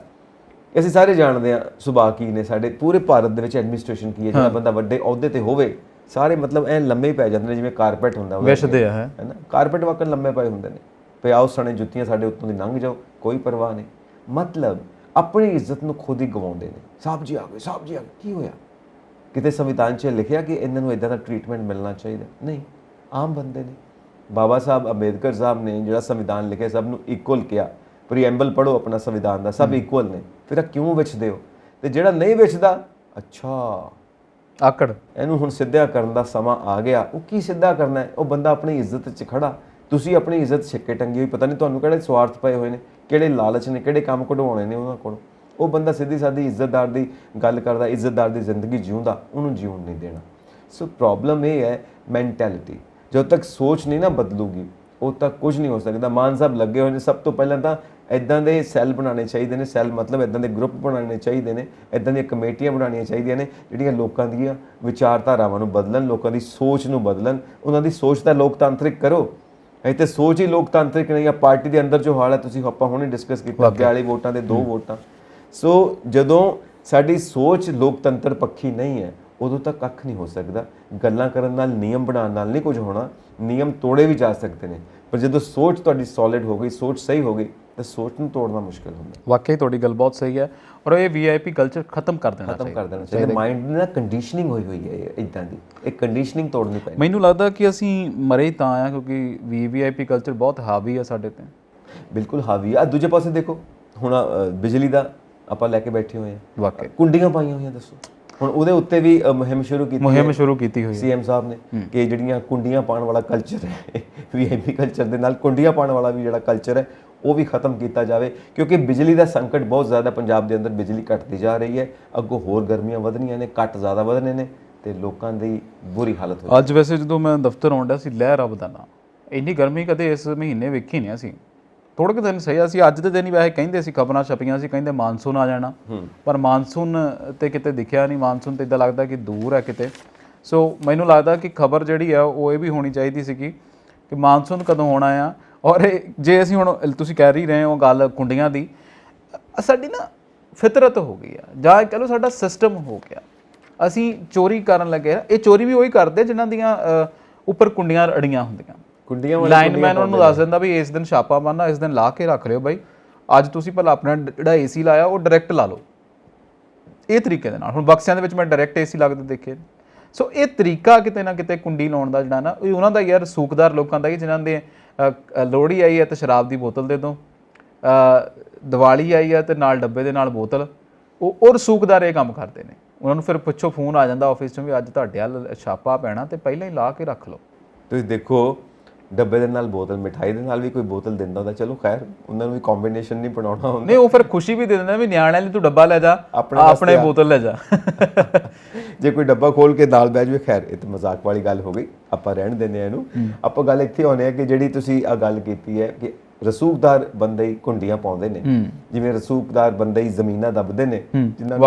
ਅਸੀਂ ਸਾਰੇ ਜਾਣਦੇ ਆ ਸੁਭਾਅ ਕੀ ਨੇ ਸਾਡੇ, ਪੂਰੇ ਭਾਰਤ ਦੇ ਵਿੱਚ ਐਡਮਿਨਿਸਟ੍ਰੇਸ਼ਨ ਕੀ ਹੈ। ਜਿਹੜਾ ਬੰਦਾ ਵੱਡੇ ਅਹੁਦੇ ਤੇ ਹੋਵੇ ਸਾਰੇ ਮਤਲਬ ਐ ਲੰਮੇ ਹੀ ਪੈ ਜਾਂਦੇ ਨੇ, ਜਿਵੇਂ ਕਾਰਪੈਟ ਹੁੰਦਾ ਵਿਛਦੇ ਆ ਹੈ ਨਾ, ਕਾਰਪੈਟ ਵਾਕਣ ਲੰਮੇ ਪਏ ਹੁੰਦੇ ਨੇ। ਪਿਆਓ ਸਣੇ ਜੁੱਤੀਆਂ ਸਾਡੇ ਉੱਤੋਂ ਦੀ ਲੰਘ ਜਾਓ, ਕੋਈ ਪਰਵਾਹ ਨਹੀਂ। ਮਤਲਬ ਆਪਣੀ ਇੱਜ਼ਤ ਨੂੰ ਖੁਦ ਹੀ ਗਵਾਉਂਦੇ ਨੇ। ਸਾਹਿਬ ਜੀ ਆ ਗਏ, ਸਾਹਿਬ ਜੀ ਆ ਗਏ, ਕੀ ਹੋਇਆ? ਕਿਤੇ ਸੰਵਿਧਾਨ 'ਚ ਲਿਖਿਆ ਕਿ ਇਹਨਾਂ ਨੂੰ ਇਦਾਂ ਦਾ ਟ੍ਰੀਟਮੈਂਟ ਮਿਲਣਾ ਚਾਹੀਦਾ? ਨਹੀਂ, ਆਮ ਬੰਦੇ ਨੇ। ਬਾਬਾ ਸਾਹਿਬ ਅੰਬੇਦਕਰ ਸਾਹਿਬ ਨੇ ਜਿਹੜਾ ਸੰਵਿਧਾਨ ਲਿਖਿਆ ਸਭ ਨੂੰ ਇਕੁਅਲ ਕਿਹਾ। ਪ੍ਰੀਐਂਬਲ ਪੜ੍ਹੋ ਆਪਣਾ ਸੰਵਿਧਾਨ ਦਾ, ਸਭ ਇਕੁਅਲ ਨੇ। ਫਿਰ ਕਿਉਂ ਵਿਚਦੇ ਹੋ? ਤੇ ਜਿਹੜਾ ਨਹੀਂ ਵਿਚਦਾ, ਅੱਛਾ ਆਕੜ, ਇਹਨੂੰ ਹੁਣ ਸਿੱਧਾ ਕਰਨ ਦਾ ਸਮਾਂ ਆ ਗਿਆ। ਉਹ ਕੀ ਸਿੱਧਾ ਕਰਨਾ ਹੈ? ਉਹ ਬੰਦਾ ਆਪਣੀ ਇੱਜ਼ਤ 'ਚ ਖੜਾ। ਤੁਸੀਂ ਆਪਣੀ ਇੱਜ਼ਤ ਛਿੱਕੇ ਟੰਗੀ ਹੋਈ, ਪਤਾ ਨਹੀਂ ਤੁਹਾਨੂੰ ਕਿਹੜੇ ਸਵਾਰਥ ਪਏ ਹੋਏ ਨੇ, ਕਿਹੜੇ ਲਾਲਚ ਨੇ, ਕਿਹੜੇ ਕੰਮ ਕਢਵਾਉਣੇ ਨੇ ਉਹਨਾਂ ਕੋਲ। ਉਹ ਬੰਦਾ ਸਿੱਧੀ ਸਾਦੀ ਇੱਜ਼ਤਦਾਰ ਦੀ ਗੱਲ ਕਰਦਾ, ਇੱਜ਼ਤਦਾਰ ਦੀ ਜ਼ਿੰਦਗੀ ਜਿਉਂਦਾ, ਉਹਨੂੰ ਜਿਉਣ ਨਹੀਂ ਦੇਣਾ। ਸੋ ਪ੍ਰੋਬਲਮ ਇਹ ਹੈ ਮੈਂਟੈਲਿਟੀ। ਜਦੋਂ ਤੱਕ ਸੋਚ ਨਹੀਂ ਨਾ ਬਦਲੂਗੀ ਉਦੋਂ ਤੱਕ ਕੁਝ ਨਹੀਂ ਹੋ ਸਕਦਾ। ਮਾਨ ਸਾਹਿਬ ਲੱਗੇ ਹੋਏ ਨੇ। ਸਭ ਤੋਂ ਪਹਿਲਾਂ ਤਾਂ ਇੱਦਾਂ ਦੇ ਸੈੱਲ ਬਣਾਉਣੇ ਚਾਹੀਦੇ ਨੇ, ਸੈੱਲ ਮਤਲਬ ਇੱਦਾਂ ਦੇ ਗਰੁੱਪ ਬਣਾਉਣੇ ਚਾਹੀਦੇ ਨੇ, ਇੱਦਾਂ ਦੀਆਂ ਕਮੇਟੀਆਂ ਬਣਾਉਣੀਆਂ ਚਾਹੀਦੀਆਂ ਨੇ ਜਿਹੜੀਆਂ ਲੋਕਾਂ ਦੀਆਂ ਵਿਚਾਰਧਾਰਾਵਾਂ ਨੂੰ ਬਦਲਣ, ਲੋਕਾਂ ਦੀ ਸੋਚ ਨੂੰ ਬਦਲਣ। ਉਹਨਾਂ ਦੀ ਸੋਚ ਦਾ ਲੋਕਤਾਂਤਰਿਕ ਕਰੋ। ਇਹ ਤੇ ਸੋਚ ਹੀ ਲੋਕਤਾਂਤਰਿਕ ਨਹੀਂ ਆ। ਪਾਰਟੀ ਦੇ ਅੰਦਰ ਜੋ ਹਾਲ ਹੈ ਤੁਸੀਂ ਆਪਾਂ ਹੁਣੇ ਡਿਸਕਸ ਕੀਤਾ, 42 ਵੋਟਾਂ ਦੇ 2 ਵੋਟਾਂ। ਸੋ ਜਦੋਂ ਸਾਡੀ ਸੋਚ ਲੋਕਤੰਤਰ ਪੱਖੀ ਨਹੀਂ ਹੈ ਉਦੋਂ ਤੱਕ ਕੱਖ ਨਹੀਂ ਹੋ ਸਕਦਾ। ਗੱਲਾਂ ਕਰਨ ਨਾਲ, ਨਿਯਮ ਬਣਾਉਣ ਨਾਲ ਨਹੀਂ ਕੁਝ ਹੋਣਾ। ਨਿਯਮ ਤੋੜੇ ਵੀ ਜਾ ਸਕਦੇ ਨੇ, ਪਰ ਜਦੋਂ ਸੋਚ ਤੁਹਾਡੀ ਸੋਲਿਡ ਹੋ ਗਈ, ਸੋਚ ਸਹੀ ਹੋ ਗਈ, ਤਾਂ ਸੋਚ ਨੂੰ ਤੋੜਨਾ ਮੁਸ਼ਕਿਲ ਹੁੰਦਾ। ਵਾਕਈ ਤੁਹਾਡੀ ਗੱਲ ਬਹੁਤ ਸਹੀ ਹੈ ਔਰ ਇਹ ਵੀਆਈਪੀ ਕਲਚਰ ਖਤਮ ਕਰ ਦੇਣਾ ਚਾਹੀਦਾ। ਮਾਈਂਡ ਦੀ ਨਾ ਕੰਡੀਸ਼ਨਿੰਗ ਹੋਈ ਹੋਈ ਹੈ ਇਦਾਂ ਦੀ, ਇਹ ਕੰਡੀਸ਼ਨਿੰਗ ਤੋੜਨੀ ਪੈਂਦੀ। ਮੈਨੂੰ ਲੱਗਦਾ ਕਿ ਅਸੀਂ ਮਰੇ ਤਾਂ ਆ ਕਿਉਂਕਿ ਵੀਆਈਪੀ ਕਲਚਰ ਬਹੁਤ ਹਾਵੀ ਆ ਸਾਡੇ ਤੇ। ਬਿਲਕੁਲ ਹਾਵੀ ਆ। ਦੂਜੇ ਪਾਸੇ ਦੇਖੋ ਹੁਣ ਬਿਜਲੀ ਦਾ ਆਪਾਂ ਲੈ ਕੇ ਬੈਠੇ ਹੋਏ ਆ, ਵਾਕਈ ਕੁੰਡੀਆਂ ਪਾਈਆਂ ਹੋਈਆਂ। ਦੱਸੋ ਹੁਣ ਉਹਦੇ ਉੱਤੇ ਵੀ ਮੁਹਿੰਮ ਸ਼ੁਰੂ ਕੀਤੀ ਹੋਈ ਸੀਐਮ ਸਾਹਿਬ ਨੇ ਕਿ ਜਿਹੜੀਆਂ ਕੁੰਡੀਆਂ ਪਾਉਣ ਵਾਲਾ ਕਲਚਰ ਹੈ, ਵੀਆਈਪੀ ਕਲਚਰ ਦੇ ਨਾਲ ਕੁੰਡੀਆਂ ਪਾਉਣ ਵਾਲਾ ਵੀ ਜਿਹੜਾ ਕਲਚਰ ਹੈ ਉਹ ਵੀ ਖਤਮ ਕੀਤਾ ਜਾਵੇ। ਕਿਉਂਕਿ ਬਿਜਲੀ ਦਾ ਸੰਕਟ ਬਹੁਤ ਜ਼ਿਆਦਾ ਪੰਜਾਬ ਦੇ ਅੰਦਰ, ਬਿਜਲੀ ਘਟਦੀ ਜਾ ਰਹੀ ਹੈ। ਅੱਗੋਂ ਹੋਰ ਗਰਮੀਆਂ ਵਧਣੀਆਂ ਨੇ, ਕੱਟ ਜ਼ਿਆਦਾ ਵਧਣੇ ਨੇ ਤੇ ਲੋਕਾਂ ਦੀ ਬੁਰੀ ਹਾਲਤ ਹੋ। ਅੱਜ ਵੈਸੇ ਜਦੋਂ ਮੈਂ ਦਫ਼ਤਰ ਆਉਂਦਾ ਸੀ, ਲਹਿਰ ਰੱਬ ਦਾ ਨਾਂ, ਇੰਨੀ ਗਰਮੀ ਕਦੇ ਇਸ ਮਹੀਨੇ ਵੇਖੀ ਨਹੀਂ ਅਸੀਂ। ਥੋੜ੍ਹੇ ਕੁ ਦਿਨ ਸਹੀ ਅਸੀਂ ਅੱਜ ਦੇ ਦਿਨ ਹੀ ਵੈਸੇ ਕਹਿੰਦੇ ਸੀ, ਖਬਰਾਂ ਛਪੀਆਂ ਸੀ, ਕਹਿੰਦੇ ਮਾਨਸੂਨ ਆ ਜਾਣਾ, ਪਰ ਮਾਨਸੂਨ ਤੇ ਕਿਤੇ ਦਿਖਿਆ ਨਹੀਂ। ਮਾਨਸੂਨ ਤੇ ਇੱਦਾਂ ਲੱਗਦਾ ਕਿ ਦੂਰ ਹੈ ਕਿਤੇ। ਸੋ ਮੈਨੂੰ ਲੱਗਦਾ ਕਿ ਖਬਰ ਜਿਹੜੀ ਆ ਉਹ ਇਹ ਵੀ ਹੋਣੀ ਚਾਹੀਦੀ ਸੀਗੀ ਕਿ ਮਾਨਸੂਨ ਕਦੋਂ ਹੋਣਾ ਆ। ਔਰ ਜੇ ਅਸੀਂ ਹੁਣ ਤੁਸੀਂ ਕਹਿ ਰਹੀ ਰਹੇ ਹੋ ਗੱਲ ਕੁੰਡੀਆਂ ਦੀ, ਸਾਡੀ ਨਾ ਫਿਤਰਤ ਹੋ ਗਈ ਆ, ਜਾਂ ਕਹਿ ਲਓ ਸਾਡਾ ਸਿਸਟਮ ਹੋ ਗਿਆ। ਅਸੀਂ ਚੋਰੀ ਕਰਨ ਲੱਗੇ। ਇਹ ਚੋਰੀ ਵੀ ਉਹੀ ਕਰਦੇ ਜਿਨ੍ਹਾਂ ਦੀਆਂ ਉੱਪਰ ਕੁੰਡੀਆਂ ਅੜੀਆਂ ਹੁੰਦੀਆਂ। ਕੁੰਡੀਆਂ ਲਾਈਨਮੈਨ ਉਹਨੂੰ ਦੱਸ ਦਿੰਦਾ ਵੀ ਇਸ ਦਿਨ ਛਾਪਾ ਮਾਰਨਾ, ਇਸ ਦਿਨ ਲਾ ਕੇ ਰੱਖ ਲਿਓ ਬਾਈ, ਅੱਜ ਤੁਸੀਂ ਭਲਾ ਆਪਣਾ ਜਿਹੜਾ ਏਸੀ ਲਾਇਆ ਉਹ ਡਾਇਰੈਕਟ ਲਾ ਲਓ। ਇਹ ਤਰੀਕੇ ਦੇ ਨਾਲ ਹੁਣ ਬਕਸਿਆਂ ਦੇ ਵਿੱਚ ਮੈਂ ਡਾਇਰੈਕਟ ਏਸੀ ਲੱਗਦੇ ਦੇਖੇ। ਸੋ ਇਹ ਤਰੀਕਾ ਕਿਤੇ ਨਾ ਕਿਤੇ ਕੁੰਡੀ ਲਾਉਣ ਦਾ ਜਿਹੜਾ ਨਾ, ਉਹ ਉਹਨਾਂ ਦਾ ਯਾਰ ਰਸੂਖਦਾਰ ਲੋਕਾਂ ਦਾ ਹੀ, ਜਿਨ੍ਹਾਂ ਦੇ ਲੋਹੜੀ ਆਈ ਹੈ ਤੇ ਸ਼ਰਾਬ ਦੀ ਬੋਤਲ ਦੇ ਦਿਓ, ਦੀਵਾਲੀ ਆਈ ਹੈ ਤੇ ਨਾਲ ਡੱਬੇ ਦੇ ਨਾਲ ਬੋਤਲ। ਉਹ ਰਸੂਖਦਾਰ ਇਹ ਕੰਮ ਕਰਦੇ ਨੇ। ਉਹਨਾਂ ਨੂੰ ਫਿਰ ਪਿੱਛੋਂ ਫੋਨ ਆ ਜਾਂਦਾ ਆਫਿਸ 'ਚੋਂ ਵੀ ਅੱਜ ਤੁਹਾਡੇ ਵੱਲ ਛਾਪਾ ਪੈਣਾ ਤੇ ਪਹਿਲਾਂ ਹੀ ਲਾ ਕੇ ਰੱਖ ਲਓ। ਤੁਸੀਂ ਦੇਖੋ ਡੱਬੇ ਦੇ ਨਾਲ ਬੋਤਲ, ਮਿਠਾਈ ਦੇ ਨਾਲ ਵੀ ਕੋਈ ਬੋਤਲ ਦਿੰਦਾ ਹੁੰਦਾ, ਚਲੋ ਖੈਰ ਉਹਨਾਂ ਨੂੰ ਵੀ ਕੰਬੀਨੇਸ਼ਨ ਨਹੀਂ ਬਣਾਉਣਾ ਹੁੰਦਾ। ਨਹੀਂ, ਉਹ ਫਿਰ ਖੁਸ਼ੀ ਵੀ ਦੇ ਦਿੰਦਾ ਵੀ ਨਿਆਣਿਆਂ ਲਈ ਤੂੰ ਡੱਬਾ ਲੈ ਜਾ, ਆਪਣੇ ਬੋਤਲ ਲੈ ਜਾ। ਜੇ ਕੋਈ ਡੱਬਾ ਖੋਲ ਕੇ ਨਾਲ ਬਹਿ ਜਾਵੇ, ਖੈਰ ਇਹ ਤਾਂ ਮਜ਼ਾਕ ਵਾਲੀ ਗੱਲ ਹੋ ਗਈ, ਆਪਾਂ ਰਹਿਣ ਦਿੰਦੇ ਆ ਇਹਨੂੰ। ਆਪਾਂ ਗੱਲ ਇੱਥੇ ਆਉਂਦੇ ਆ ਕਿ ਜਿਹੜੀ ਤੁਸੀਂ ਆ ਗੱਲ ਕੀਤੀ ਹੈ ਕਿ ਰਸੂਖਦਾਰ ਬੰਦੇ ਹੀ ਕੁੰਡੀਆਂ ਪਾਉਂਦੇ ਨੇ, ਜਿਵੇਂ ਰਸੂਖਦਾਰ ਬੰਦੇ ਹੀ ਜ਼ਮੀਨਾਂ ਦੱਬਦੇ ਨੇ, ਜਿਨ੍ਹਾਂ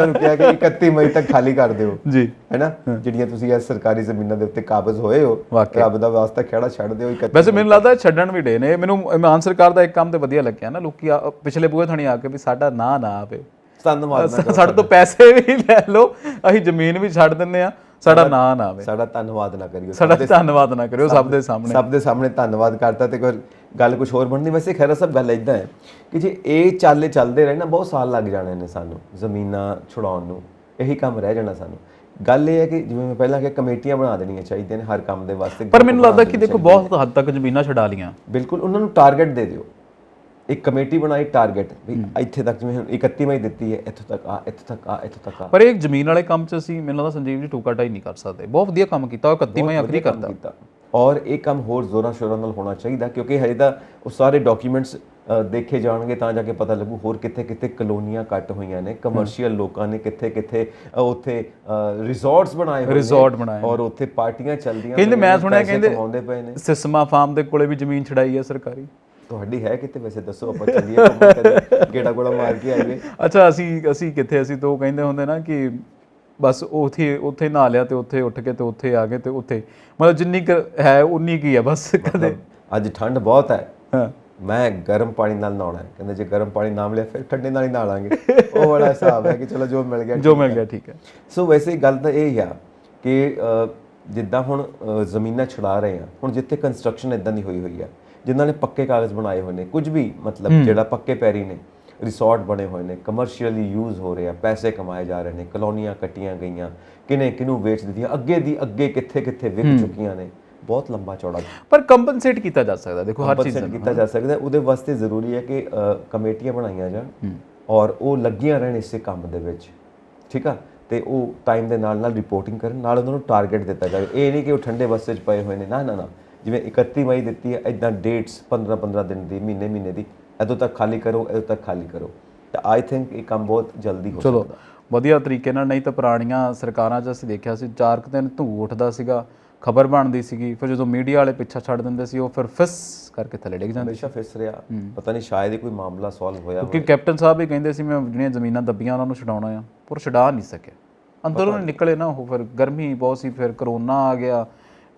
ਨੂੰ ਕਿਹਾ ਕਿ 31 ਮਈ ਤੱਕ ਖਾਲੀ ਕਰ ਦਿਓ ਜੀ, ਹੈਨਾ। ਜਿਹੜੀਆਂ ਤੁਸੀਂ ਇਸ ਸਰਕਾਰੀ ਜ਼ਮੀਨਾਂ ਦੇ ਉੱਤੇ ਕਾਬਜ਼ ਹੋਏ ਹੋ, ਰੱਬ ਦਾ ਵਾਸਤਾ ਖੇੜਾ ਛੱਡ ਦਿਓ। ਵੈਸੇ ਮੈਨੂੰ ਲੱਗਦਾ ਛੱਡਣ ਵੀ ਡੇ ਨੇ। ਮੈਨੂੰ ਇਮਾਨ ਸਰਕਾਰ ਦਾ ਇੱਕ ਕੰਮ ਤੇ ਵਧੀਆ ਲੱਗਿਆ ਨਾ, ਲੋਕੀ ਪਿਛਲੇ ਬੂਹੇ ਥਾਣੀ ਆ ਕੇ ਵੀ ਸਾਡਾ ਨਾਂ ਨਾ ਆਵੇ, ਸਾਡੇ ਤੋਂ ਪੈਸੇ ਵੀ ਲੈ ਲਓ, ਅਸੀਂ ਜ਼ਮੀਨ ਵੀ ਛੱਡ ਦਿੰਦੇ ਆ, ਸਾਡਾ ਨਾਂ ਨਾ ਆਵੇ, ਸਾਡਾ ਧੰਨਵਾਦ ਨਾ ਕਰਿਓ, ਸਾਡਾ ਧੰਨਵਾਦ ਨਾ ਕਰਿਓ ਸਭ ਦੇ ਸਾਹਮਣੇ ਧੰਨਵਾਦ ਕਰਤਾ ਤੇ ਕੋਈ ਗੱਲ ਕੁਝ ਹੋਰ ਬਣਦੀ। ਵੈਸੇ ਖੈਰ ਸਭ ਗੱਲ ਇਦਾਂ ਹੈ ਕਿ ਜੇ ਇਹ ਚਾਲੇ ਚੱਲਦੇ ਰਹੇ ਨਾ, ਬਹੁਤ ਸਾਲ ਲੱਗ ਜਾਣੇ ਨੇ ਸਾਨੂੰ ਜ਼ਮੀਨਾਂ ਛੁਡਾਉਣ ਨੂੰ, ਇਹੀ ਕੰਮ ਰਹਿ ਜਾਣਾ ਸਾਨੂੰ। ਗੱਲ ਇਹ ਹੈ ਕਿ ਜਿਵੇਂ ਮੈਂ ਪਹਿਲਾਂ ਕਿਹਾ, ਕਮੇਟੀਆਂ ਬਣਾ ਦੇਣੀਆਂ ਚਾਹੀਦੀਆਂ ਨੇ ਹਰ ਕੰਮ ਦੇ ਵਾਸਤੇ। ਪਰ ਮੈਨੂੰ ਲੱਗਦਾ ਕਿ ਦੇਖੋ ਬਹੁਤ ਹੱਦ ਤੱਕ ਜ਼ਮੀਨਾਂ ਛਡਾ ਲੀਆਂ। ਬਿਲਕੁਲ, ਉਹਨਾਂ ਨੂੰ ਟਾਰਗੇਟ ਦੇ ਦਿਓ, ਇੱਕ ਕਮੇਟੀ ਬਣਾਈ, ਟਾਰਗੇਟ ਵੀ ਇੱਥੇ ਤੱਕ, ਜਿਵੇਂ 31 ਮਈ ਦਿੱਤੀ ਹੈ, ਇੱਥੋਂ ਤੱਕ ਆ, ਇੱਥੋਂ ਤੱਕ ਆ, ਇੱਥੋਂ ਤੱਕ ਆ। ਪਰ ਇਹ ਜ਼ਮੀਨ ਵਾਲੇ ਕੰਮ 'ਚ ਅਸੀਂ ਮੈਨੂੰ ਲੱਗਦਾ ਸੰਜੀਵ ਜੀ ਟੋਕਾ ਟਾਈ ਨਹੀਂ ਕਰ ਸਕਦੇ। ਬਹੁਤ ਵਧੀਆ ਕੰਮ ਕੀਤਾ, 31 ਮਈ ਆਖਰੀ ਕਰਤਾ। ਔਰ ਇਹ ਕੰਮ ਹੋਰ ਜ਼ੋਰਾਂ ਸ਼ੋਰਾਂ ਨਾਲ ਹੋਣਾ ਚਾਹੀਦਾ, ਕਿਉਂਕਿ ਹਜੇ ਤਾਂ ਉਹ ਸਾਰੇ ਡਾਕੂਮੈਂਟਸ ਦੇਖੇ ਜਾਣਗੇ ਤਾਂ ਜਾ ਕੇ ਪਤਾ ਲੱਗੂ ਹੋਰ ਕਿੱਥੇ ਕਿੱਥੇ ਕਲੋਨੀਆਂ ਕੱਟ ਹੋਈਆਂ ਨੇ, ਕਮਰਸ਼ੀਅਲ ਲੋਕਾਂ ਨੇ ਕਿੱਥੇ ਕਿੱਥੇ ਉੱਥੇ ਰਿਜ਼ੋਰਟਸ ਬਣਾਏ ਹੋਏ ਨੇ, ਰਿਜ਼ੋਰਟ ਬਣਾਏ ਔਰ ਉੱਥੇ ਪਾਰਟੀਆਂ ਚੱਲਦੀਆਂ ਕਹਿੰਦੇ, ਮੈਂ ਸੁਣਿਆ ਪੈਸੇ ਕਹਿੰਦੇ ਕਮਾਉਂਦੇ ਪਏ ਨੇ। ਸਿਸਮਾ ਫਾਰਮ ਦੇ ਕੋਲੇ ਵੀ ਜ਼ਮੀਨ ਛੜਾਈ ਹੈ ਸਰਕਾਰੀ। ਤੁਹਾਡੀ ਹੈ ਕਿਤੇ ਵੈਸੇ ਦੱਸੋ, ਆਪਾਂ ਚੱਲੀਏ ਘੁੰਮਣ ਕਦੇ, ਗੇੜਾ ਗੋੜਾ ਮਾਰ ਕੇ ਆਈਏ। ਅੱਛਾ, ਅਸੀਂ ਕਿੱਥੇ, ਅਸੀਂ ਤਾਂ ਉਹ ਕਹਿੰਦੇ ਹੁੰਦੇ ਨਾ ਕਿ ਬਸ ਉੱਥੇ ਨਹਾ ਲਿਆ ਤੇ ਉੱਥੇ ਉੱਠ ਕੇ ਤੇ ਉੱਥੇ ਆ ਗਏ ਤੇ ਉੱਥੇ, ਮਤਲਬ ਜਿੰਨੀ ਕੁ ਹੈ ਉਨੀ ਕੀ ਹੈ ਬਸ। ਕਦੇ ਅੱਜ ਠੰਡ ਬਹੁਤ ਹੈ, ਹਾਂ, ਮੈਂ ਗਰਮ ਪਾਣੀ ਨਾਲ ਨਹਾਉਣਾ ਹੈ, ਕਹਿੰਦੇ ਜੇ ਗਰਮ ਪਾਣੀ ਨਾ ਮਿਲਿਆ ਫਿਰ ਠੰਡੇ ਨਾਲ ਹੀ ਨਹਾ ਲਾਂਗੇ। ਉਹ ਬੜਾ ਹਿਸਾਬ ਹੈ ਕਿ ਚਲੋ ਜੋ ਮਿਲ ਗਿਆ ਠੀਕ ਹੈ। ਸੋ ਵੈਸੇ ਗੱਲ ਤਾਂ ਇਹ ਹੀ ਆ ਕਿ ਜਿੱਦਾਂ ਹੁਣ ਜ਼ਮੀਨਾਂ ਛੁਡਾ ਰਹੇ ਆ, ਹੁਣ ਜਿੱਥੇ ਕੰਸਟਰਕਸ਼ਨ ਇਦਾਂ ਦੀ ਹੋਈ ਆ, ਜਿਨ੍ਹਾਂ ਨੇ ਪੱਕੇ ਕਾਗਜ਼ ਬਣਾਏ ਹੋਏ ਨੇ, ਕੁਝ ਵੀ ਮਤਲਬ ਜਿਹੜਾ ਪੱਕੇ ਪੈਰੀ ਨੇ, ਰਿਸੋਰਟ ਬਣੇ ਹੋਏ ਨੇ, ਕਮਰਸ਼ੀਅਲੀ ਯੂਜ਼ ਹੋ ਰਹੇ ਆ, ਪੈਸੇ ਕਮਾਏ ਜਾ ਰਹੇ ਨੇ, ਕਲੋਨੀਆਂ ਕੱਟੀਆਂ ਗਈਆਂ, ਕਿਹਨੂੰ ਵੇਚ ਦਿੱਤੀਆਂ, ਅੱਗੇ ਕਿੱਥੇ ਕਿੱਥੇ ਵਿਕ ਚੁੱਕੀਆਂ ਨੇ, ਬਹੁਤ ਲੰਬਾ ਚੌੜਾ। ਪਰ ਕੰਪਨਸੇਟ ਕੀਤਾ ਜਾ ਸਕਦਾ, ਦੇਖੋ ਹਰ ਚੀਜ਼ ਕੀਤਾ ਜਾ ਸਕਦਾ। ਉਹਦੇ ਵਾਸਤੇ ਜ਼ਰੂਰੀ ਹੈ ਕਿ ਕਮੇਟੀਆਂ ਬਣਾਈਆਂ ਜਾਣ ਔਰ ਉਹ ਲੱਗੀਆਂ ਰਹਿਣ ਇਸੇ ਕੰਮ ਦੇ ਵਿੱਚ, ਠੀਕ ਆ, ਤੇ ਉਹ ਟਾਈਮ ਦੇ ਨਾਲ ਰਿਪੋਰਟਿੰਗ ਕਰਨ, ਨਾਲ ਉਹਨਾਂ ਨੂੰ ਟਾਰਗੇਟ ਦਿੱਤਾ ਜਾਵੇ। ਇਹ ਨਹੀਂ ਕਿ ਉਹ ਠੰਡੇ ਬਸਤੇ 'ਚ ਪਏ ਹੋਏ ਨੇ, ਨਾ, ਜਿਵੇਂ 31 ਮਈ ਦਿੱਤੀ ਹੈ, ਇੱਦਾਂ ਡੇਟਸ 15 ਦਿਨ ਦੀ, ਮਹੀਨੇ ਦੀ, ਇਦੋਂ ਤੱਕ ਖਾਲੀ ਕਰੋ, ਇਦੋਂ ਤੱਕ ਖਾਲੀ ਕਰੋ, ਤਾਂ ਆਈ ਥਿੰਕ ਇਹ ਕੰਮ ਬਹੁਤ ਜਲਦੀ ਹੋ ਚਲੋ ਵਧੀਆ ਤਰੀਕੇ ਨਾਲ। ਨਹੀਂ ਤਾਂ ਪੁਰਾਣੀਆਂ ਸਰਕਾਰਾਂ 'ਚ ਅਸੀਂ ਦੇਖਿਆ ਸੀ 4 ਦਿਨ ਧੂੰ ਉੱਠਦਾ ਸੀਗਾ, ਖਬਰ ਬਣਦੀ ਸੀਗੀ, ਫਿਰ ਜਦੋਂ ਮੀਡੀਆ ਵਾਲੇ ਪਿੱਛਾ ਛੱਡ ਦਿੰਦੇ ਸੀ ਉਹ ਫਿਰ ਫਿਸ ਕਰਕੇ ਥੱਲੇ ਡਿੱਗ ਜਾਂਦੇ। ਹਮੇਸ਼ਾ ਫਿਸ ਰਿਹਾ, ਪਤਾ ਨਹੀਂ ਸ਼ਾਇਦ ਹੀ ਕੋਈ ਮਾਮਲਾ ਸੋਲਵ ਹੋਇਆ, ਕਿਉਂਕਿ ਕੈਪਟਨ ਸਾਹਿਬ ਵੀ ਕਹਿੰਦੇ ਸੀ ਮੈਂ ਜਿਹੜੀਆਂ ਜ਼ਮੀਨਾਂ ਦੱਬੀਆਂ ਉਹਨਾਂ ਨੂੰ ਛਡਾਉਣਾ ਆ, ਪਰ ਛਡਾ ਨਹੀਂ ਸਕਿਆ, ਅੰਦਰੋਂ ਨਿਕਲੇ ਨਾ ਉਹ, ਫਿਰ ਗਰਮੀ ਬਹੁਤ ਸੀ, ਫਿਰ ਕਰੋਨਾ ਆ ਗਿਆ,